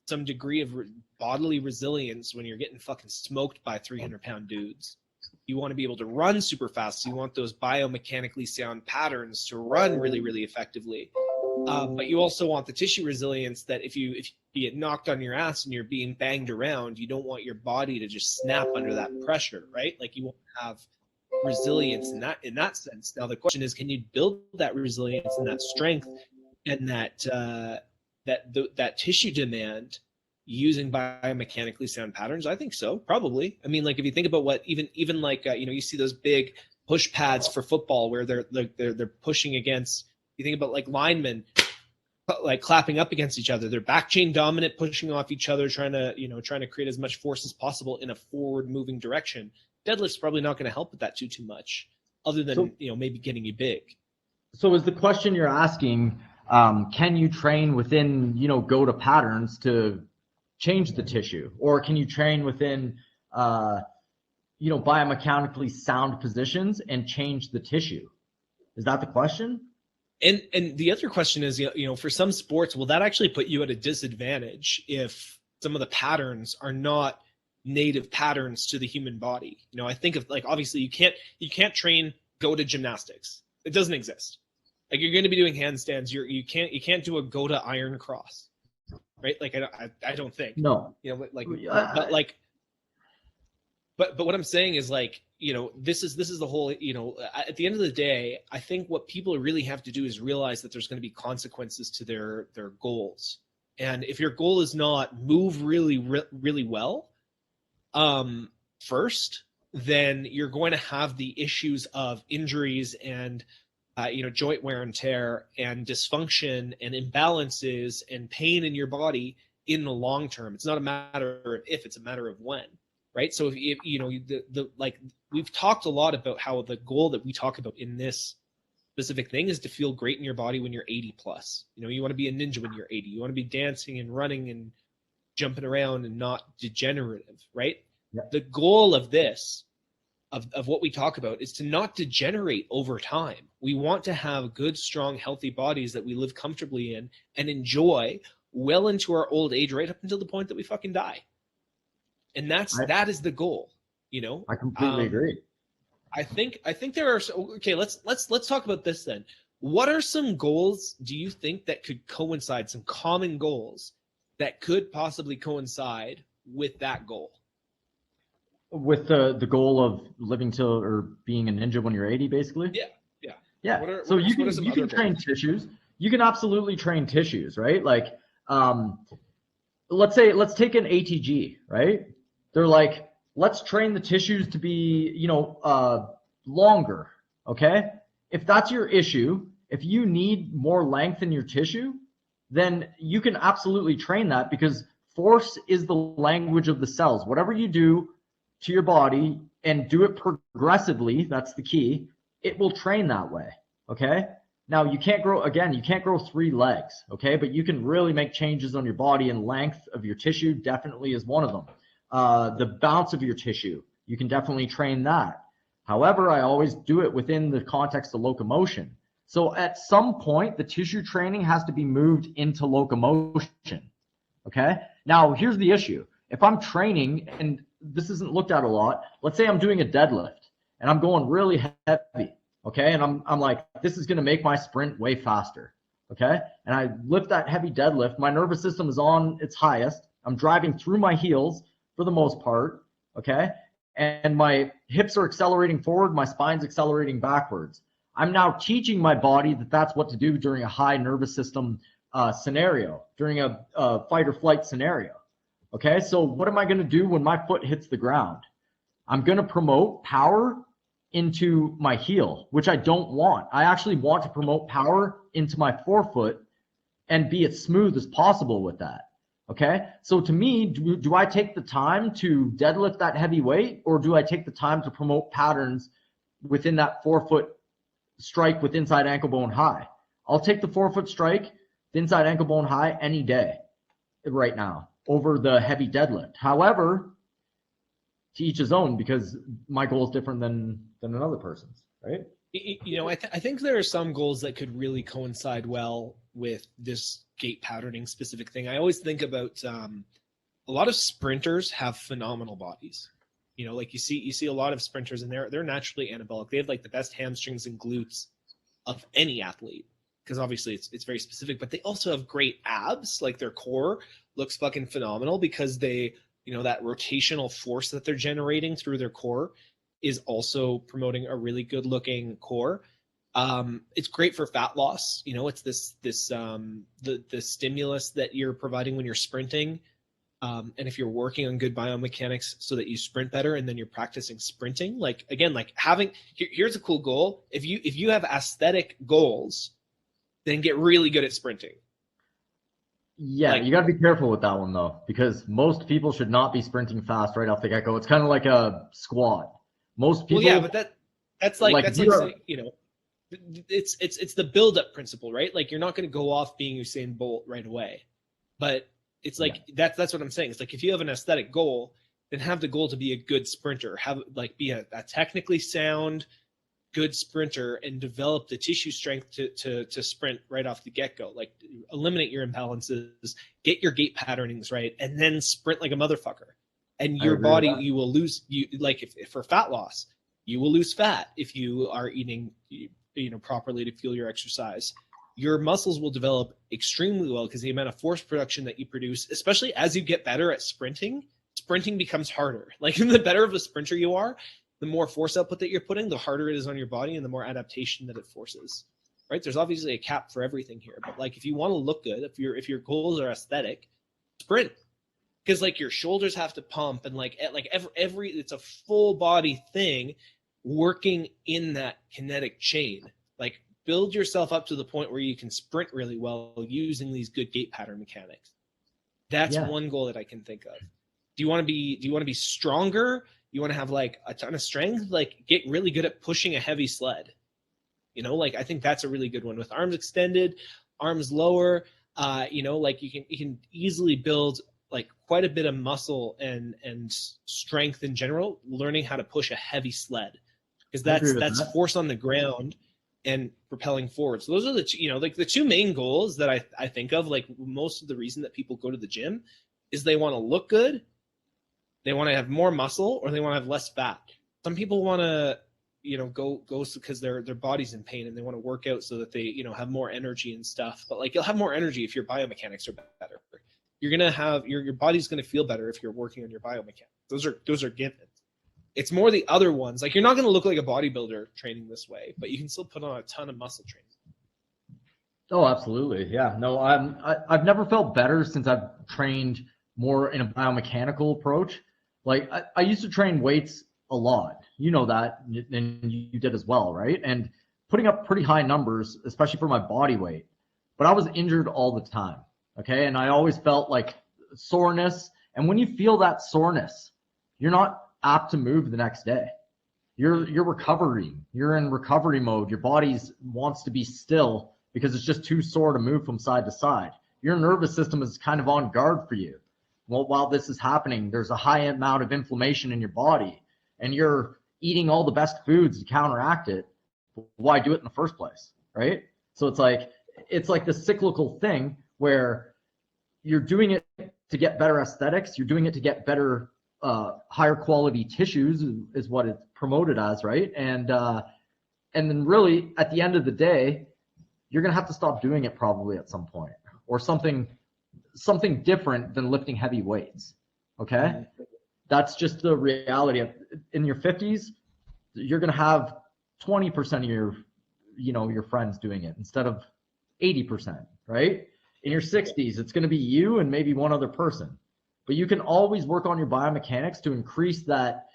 some degree of bodily resilience when you're getting fucking smoked by 300-pound dudes. You want to be able to run super fast. So you want those biomechanically sound patterns to run really, really effectively. But you also want the tissue resilience that if you get knocked on your ass and you're being banged around, you don't want your body to just snap under that pressure, right? Like you want to have resilience in that sense. Now the question is, can you build that resilience and that strength and that tissue demand using biomechanically sound patterns? I think so, probably. I mean, like if you think about what even like you see those big push pads for football where they're pushing against. You think about like linemen like clapping up against each other. They're back chain dominant, pushing off each other, trying to create as much force as possible in a forward moving direction. Deadlift's probably not going to help with that too much, other than maybe getting you big. So is the question you're asking, can you train within go-to patterns to change the tissue, or can you train within biomechanically sound positions and change the tissue? Is that the question? And the other question is, for some sports, will that actually put you at a disadvantage if some of the patterns are not native patterns to the human body? I think of like, obviously you can't train go to gymnastics. It doesn't exist. Like you're going to be doing handstands. You can't do a go to iron cross, right? Like I don't think. No. But what I'm saying is like, this is the whole, at the end of the day, I think what people really have to do is realize that there's going to be consequences to their goals. And if your goal is not move really, really well, first, then you're going to have the issues of injuries and, joint wear and tear and dysfunction and imbalances and pain in your body in the long term. It's not a matter of if, it's a matter of when. Right. So if we've talked a lot about how the goal that we talk about in this specific thing is to feel great in your body when you're 80 plus. You want to be a ninja when you're 80. You want to be dancing and running and jumping around and not degenerative. Right. Yeah. The goal of this, of what we talk about, is to not degenerate over time. We want to have good, strong, healthy bodies that we live comfortably in and enjoy well into our old age, right up until the point that we fucking die. And that is the goal, I completely agree. I think there are, okay, let's talk about this then. What are some goals do you think that could coincide, some common goals that could possibly coincide with that goal? With the goal of living till or being a ninja when you're 80, basically? Yeah. So you can train tissues. You can absolutely train tissues, right? Like, let's take an ATG, right? They're like, let's train the tissues to be, longer. Okay. If that's your issue, if you need more length in your tissue, then you can absolutely train that, because force is the language of the cells. Whatever you do to your body and do it progressively, that's the key, it will train that way. Okay. Now you can't grow 3 legs. Okay. But you can really make changes on your body, and length of your tissue definitely is one of them. The bounce of your tissue, you can definitely train that. However, I always do it within the context of locomotion. So at some point, the tissue training has to be moved into locomotion. Okay. Now here's the issue. If I'm training, and this isn't looked at a lot, let's say I'm doing a deadlift and I'm going really heavy. Okay. And I'm like, this is going to make my sprint way faster. Okay. And I lift that heavy deadlift. My nervous system is on its highest. I'm driving through my heels for the most part. Okay. And my hips are accelerating forward. My spine's accelerating backwards. I'm now teaching my body that that's what to do during a high nervous system scenario, during a fight or flight scenario. Okay. So what am I going to do when my foot hits the ground? I'm going to promote power into my heel, which I don't want. I actually want to promote power into my forefoot and be as smooth as possible with that. Okay. So to me, do I take the time to deadlift that heavy weight, or do I take the time to promote patterns within that forefoot strike with inside ankle bone high? I'll take the forefoot strike, the inside ankle bone high any day right now over the heavy deadlift. However, to each his own, because my goal is different than another person's, right? I think there are some goals that could really coincide well with this gait patterning specific thing. I always think about a lot of sprinters have phenomenal bodies. You know, like you see a lot of sprinters, and they're naturally anabolic. They have like the best hamstrings and glutes of any athlete, because obviously it's very specific, but they also have great abs. Like their core looks fucking phenomenal because they, you know, that rotational force that they're generating through their core is also promoting a really good looking core. It's great for fat loss. You know, it's the stimulus that you're providing when you're sprinting. And if you're working on good biomechanics so that you sprint better, and then you're practicing sprinting, like again, like here's a cool goal. If you have aesthetic goals, then get really good at sprinting. Yeah, Like, you got to be careful with that one though, because most people should not be sprinting fast right off the get-go. It's kind of like a squat. Most people. well, yeah, but that's like saying, you know, it's the build-up principle, right? Like you're not going to go off being Usain Bolt right away, but it's like that's what I'm saying. It's like if you have an aesthetic goal, then have the goal to be a good sprinter. Have like be a technically sound, good sprinter, and develop the tissue strength to sprint right off the get-go. Like eliminate your imbalances, get your gait patternings right, and then sprint like a motherfucker. And your body, you will lose. You like if for fat loss, you will lose fat if you are eating, you know, properly to fuel your exercise. Your muscles will develop extremely well because the amount of force production that you produce, especially as you get better at sprinting becomes harder. Like the better of a sprinter you are, the more force output that you're putting, the harder it is on your body and the more adaptation that it forces. Right? There's obviously a cap for everything here, but like if you want to look good, if your goals are aesthetic, sprint. Because like your shoulders have to pump, and like every it's a full body thing working in that kinetic chain. Like build yourself up to the point where you can sprint really well using these good gait pattern mechanics. That's one goal that I can think of. Do you want to be stronger? You want to have like a ton of strength? Like get really good at pushing a heavy sled. You know, like I think that's a really good one with arms extended, arms lower. You know, like you can easily build like quite a bit of muscle and strength in general, learning how to push a heavy sled, because that's force on the ground and propelling forward. So those are the two, you know, like the two main goals that I think of. Like most of the reason that people go to the gym is they want to look good, they want to have more muscle, or they want to have less fat. Some people want to, you know, go because their body's in pain and they want to work out so that they, you know, have more energy and stuff. But like you'll have more energy if your biomechanics are better. You're gonna have your body's gonna feel better if you're working on your biomechanics. Those are givens. It's more the other ones. Like you're not gonna look like a bodybuilder training this way, but you can still put on a ton of muscle training. Oh, absolutely. Yeah. No, I've never felt better since I've trained more in a biomechanical approach. Like I used to train weights a lot. You know that, and you did as well, right? And putting up pretty high numbers, especially for my body weight. But I was injured all the time. Okay. And I always felt like soreness. And when you feel that soreness, you're not apt to move the next day. You're recovering. You're in recovery mode. Your body wants to be still because it's just too sore to move from side to side. Your nervous system is kind of on guard for you. Well, while this is happening, there's a high amount of inflammation in your body, and you're eating all the best foods to counteract it. Why do it in the first place, right? So it's like the cyclical thing where you're doing it to get better aesthetics. You're doing it to get better, higher quality tissues is what it's promoted as, right? And then really at the end of the day, you're going to have to stop doing it probably at some point, or something different than lifting heavy weights. Okay. That's just the reality. In your 50s, you're going to have 20% of your friends doing it instead of 80%, right? In your 60s, it's going to be you and maybe one other person. But you can always work on your biomechanics to increase that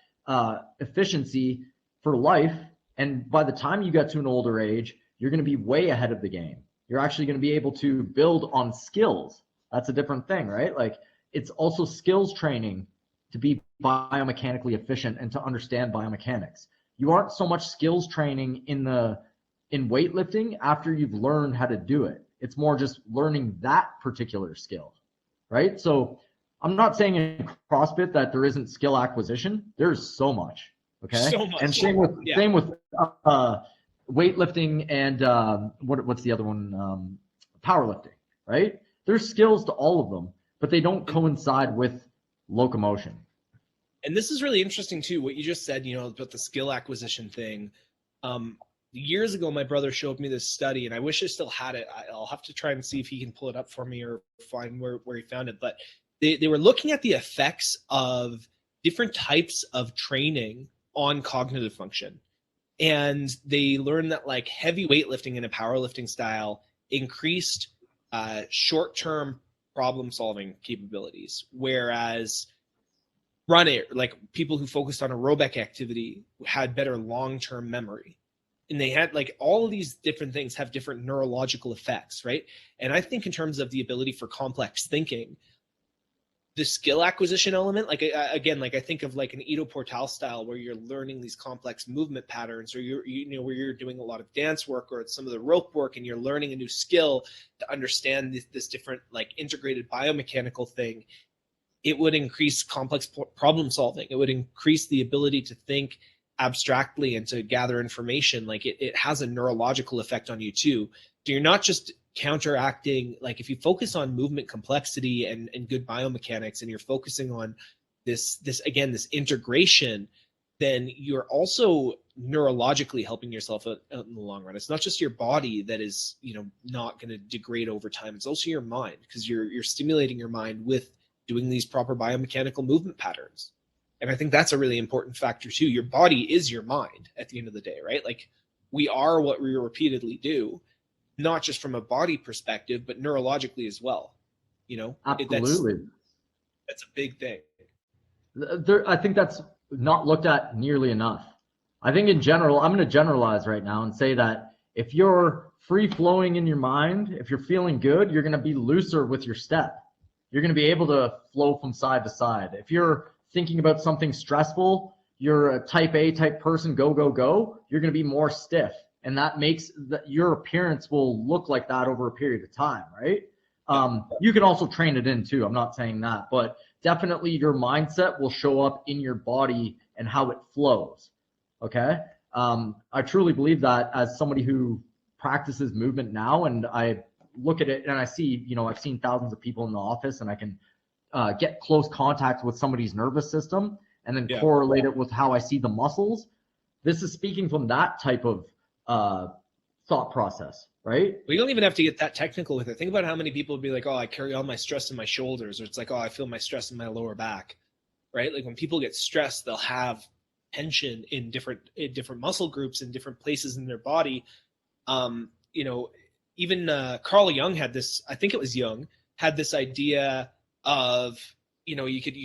efficiency for life. And by the time you get to an older age, you're going to be way ahead of the game. You're actually going to be able to build on skills. That's a different thing, right? Like it's also skills training to be biomechanically efficient and to understand biomechanics. You aren't so much skills training in weightlifting after you've learned how to do it. It's more just learning that particular skill, right? So I'm not saying in CrossFit that there isn't skill acquisition. There's so much, okay? So much. And same with weightlifting and what's the other one? powerlifting, right? There's skills to all of them, but they don't coincide with locomotion. And this is really interesting too, what you just said, about the skill acquisition thing. Years ago, my brother showed me this study, and I wish I still had it. I'll have to try and see if he can pull it up for me or find where he found it. But they were looking at the effects of different types of training on cognitive function. And they learned that like heavy weightlifting in a powerlifting style increased short-term problem-solving capabilities, whereas like people who focused on aerobic activity had better long-term memory. And they had like all of these different things have different neurological effects, right? And I think in terms of the ability for complex thinking, the skill acquisition element, like again, like I think of like an Ido Portal style where you're learning these complex movement patterns, or where you're doing a lot of dance work or some of the rope work, and you're learning a new skill to understand this different like integrated biomechanical thing. It would increase complex problem solving. It would increase the ability to think abstractly and to gather information. Like it has a neurological effect on you too. So you're not just counteracting, like if you focus on movement complexity and good biomechanics, and you're focusing on this integration, then you're also neurologically helping yourself out in the long run. It's not just your body that is, not going to degrade over time. It's also your mind, because you're stimulating your mind with doing these proper biomechanical movement patterns. And I think that's a really important factor too. Your body is your mind at the end of the day, right? Like we are what we repeatedly do, not just from a body perspective, but neurologically as well. Absolutely. That's a big thing. I think that's not looked at nearly enough. I think in general, I'm going to generalize right now and say that if you're free flowing in your mind, if you're feeling good, you're going to be looser with your step. You're going to be able to flow from side to side. If you're thinking about something stressful, you're a type A type person, go, go, go, you're going to be more stiff. And that makes your appearance will look like that over a period of time, right? You can also train it in too. I'm not saying that, but definitely your mindset will show up in your body and how it flows. Okay. I truly believe that as somebody who practices movement now, and I look at it and I see, I've seen thousands of people in the office, and I can get close contact with somebody's nervous system and then correlate it with how I see the muscles. This is speaking from that type of thought process, right? We don't even have to get that technical with it. Think about how many people would be like, oh, I carry all my stress in my shoulders, or it's like, oh, I feel my stress in my lower back, right? Like when people get stressed, they'll have tension in different muscle groups in different places in their body. Even Carl Jung had this, I think it was Jung, had this idea of, you could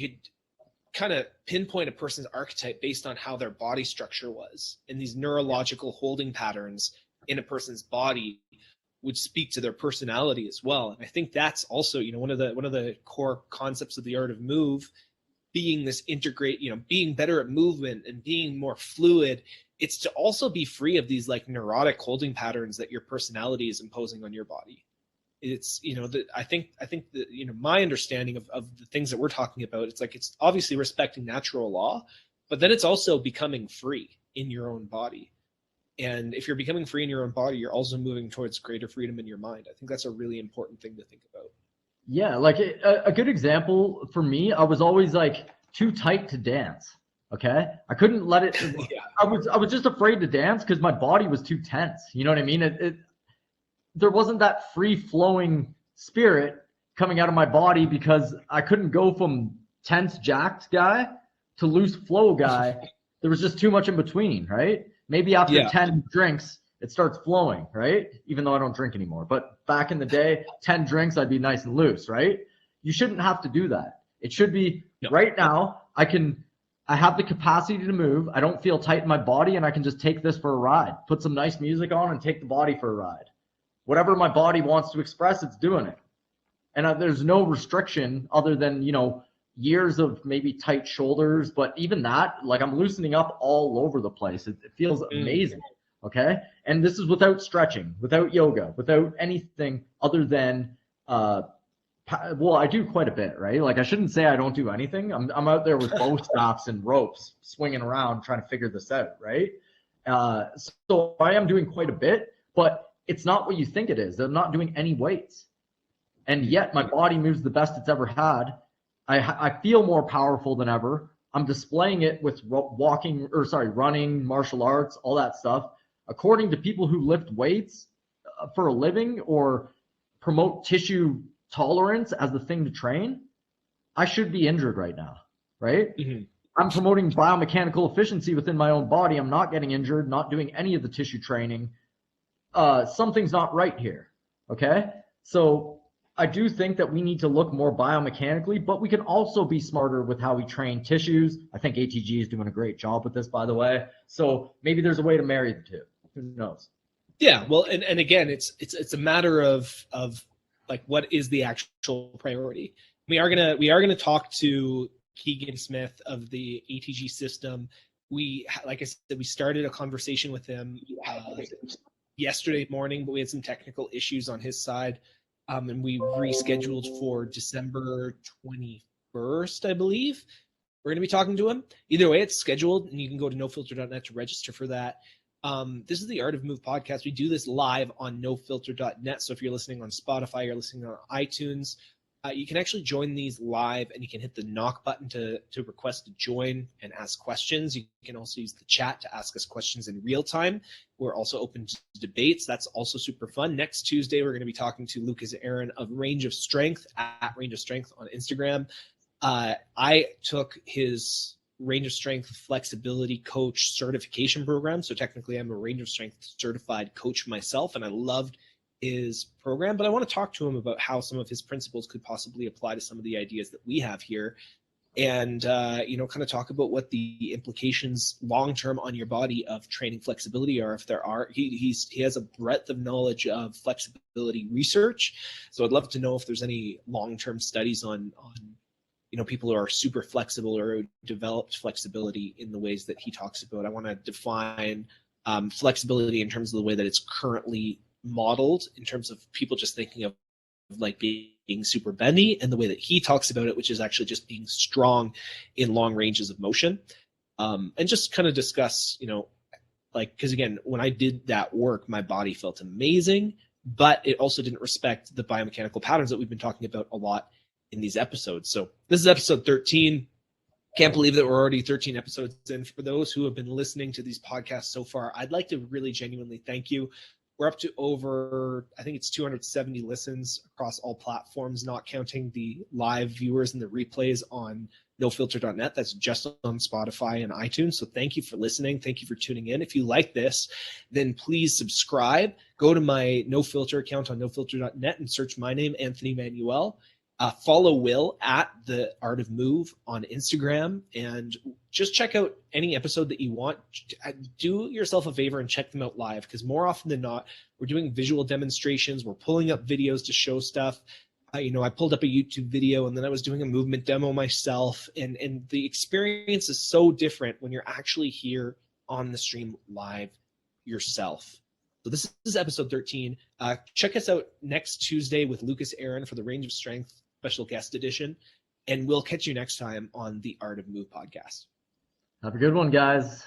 kind of pinpoint a person's archetype based on how their body structure was, and these neurological holding patterns in a person's body would speak to their personality as well. And I think that's also, one of the core concepts of the art of move, being this being better at movement and being more fluid. It's to also be free of these like neurotic holding patterns that your personality is imposing on your body. It's, I think that, my understanding of the things that we're talking about, it's like, it's obviously respecting natural law, but then it's also becoming free in your own body. And if you're becoming free in your own body, you're also moving towards greater freedom in your mind. I think that's a really important thing to think about. Yeah. Like a good example for me, I was always like too tight to dance. Okay. I couldn't let it, yeah. I was just afraid to dance because my body was too tense. You know what I mean? There wasn't that free flowing spirit coming out of my body because I couldn't go from tense jacked guy to loose flow guy. There was just too much in between, right? Maybe after 10 drinks, it starts flowing, right? Even though I don't drink anymore. But back in the day, 10 drinks, I'd be nice and loose, right? You shouldn't have to do that. It should be right now, I have the capacity to move. I don't feel tight in my body, and I can just take this for a ride. Put some nice music on and take the body for a ride. Whatever my body wants to express, it's doing it. And there's no restriction other than, years of maybe tight shoulders. But even that, like I'm loosening up all over the place. It feels amazing. Okay. And this is without stretching, without yoga, without anything other than, I do quite a bit, right? Like I shouldn't say I don't do anything. I'm out there with bow staffs and ropes swinging around trying to figure this out, right? So I am doing quite a bit, but it's not what you think it is. They're not doing any weights. And yet my body moves the best it's ever had. I feel more powerful than ever. I'm displaying it with running, martial arts, all that stuff. According to people who lift weights for a living or promote tissue tolerance as the thing to train, I should be injured right now, right? Mm-hmm. I'm promoting biomechanical efficiency within my own body. I'm not getting injured, not doing any of the tissue training. Something's not right here, okay? So I do think that we need to look more biomechanically, but we can also be smarter with how we train tissues. I think ATG is doing a great job with this, by the way. So maybe there's a way to marry the two. Who knows? Yeah, well, and again, it's a matter of like, what is the actual priority? We are gonna talk to Keegan Smith of the ATG system. Like I said, we started a conversation with him yesterday morning, but we had some technical issues on his side. And we rescheduled for December 21st, I believe. We're going to be talking to him. Either way, it's scheduled, and you can go to nofilter.net to register for that. This is the Art of Move podcast. We do this live on nofilter.net. So if you're listening on Spotify, you're listening on iTunes, you can actually join these live, and you can hit the knock button to request to join and ask questions. You can also use the chat to ask us questions in real time. We're also open to debates. That's also super fun. Next Tuesday, we're going to be talking to Lucas Aaron of Range of Strength at Range of Strength on Instagram. I took his Range of Strength Flexibility Coach certification program. So technically, I'm a Range of Strength certified coach myself, and I loved his program, but I want to talk to him about how some of his principles could possibly apply to some of the ideas that we have here, and kind of talk about what the implications long-term on your body of training flexibility are, if there are. He has a breadth of knowledge of flexibility research, so I'd love to know if there's any long-term studies on people who are super flexible or who developed flexibility in the ways that he talks about. I want to define flexibility in terms of the way that it's currently modeled, in terms of people just thinking of like being super bendy, and the way that he talks about it, which is actually just being strong in long ranges of motion, and just kind of discuss, because again, when I did that work, my body felt amazing, but it also didn't respect the biomechanical patterns that we've been talking about a lot in these episodes. So this is episode 13. Can't believe that we're already 13 episodes in. For those who have been listening to these podcasts so far, I'd like to really genuinely thank you. We're up to over, I think it's 270 listens across all platforms, not counting the live viewers and the replays on nofilter.net. That's just on Spotify and iTunes. So thank you for listening. Thank you for tuning in. If you like this, then please subscribe. Go to my No Filter account on nofilter.net and search my name, Anthony Manuel. Follow Will at The Art of Move on Instagram, and just check out any episode that you want. Do yourself a favor and check them out live, because more often than not, we're doing visual demonstrations. We're pulling up videos to show stuff. I pulled up a YouTube video, and then I was doing a movement demo myself, and the experience is so different when you're actually here on the stream live yourself. So this is episode 13. Check us out next Tuesday with Lucas Aaron for the Range of Strength special guest edition, and we'll catch you next time on the Art of Move podcast. Have a good one, guys.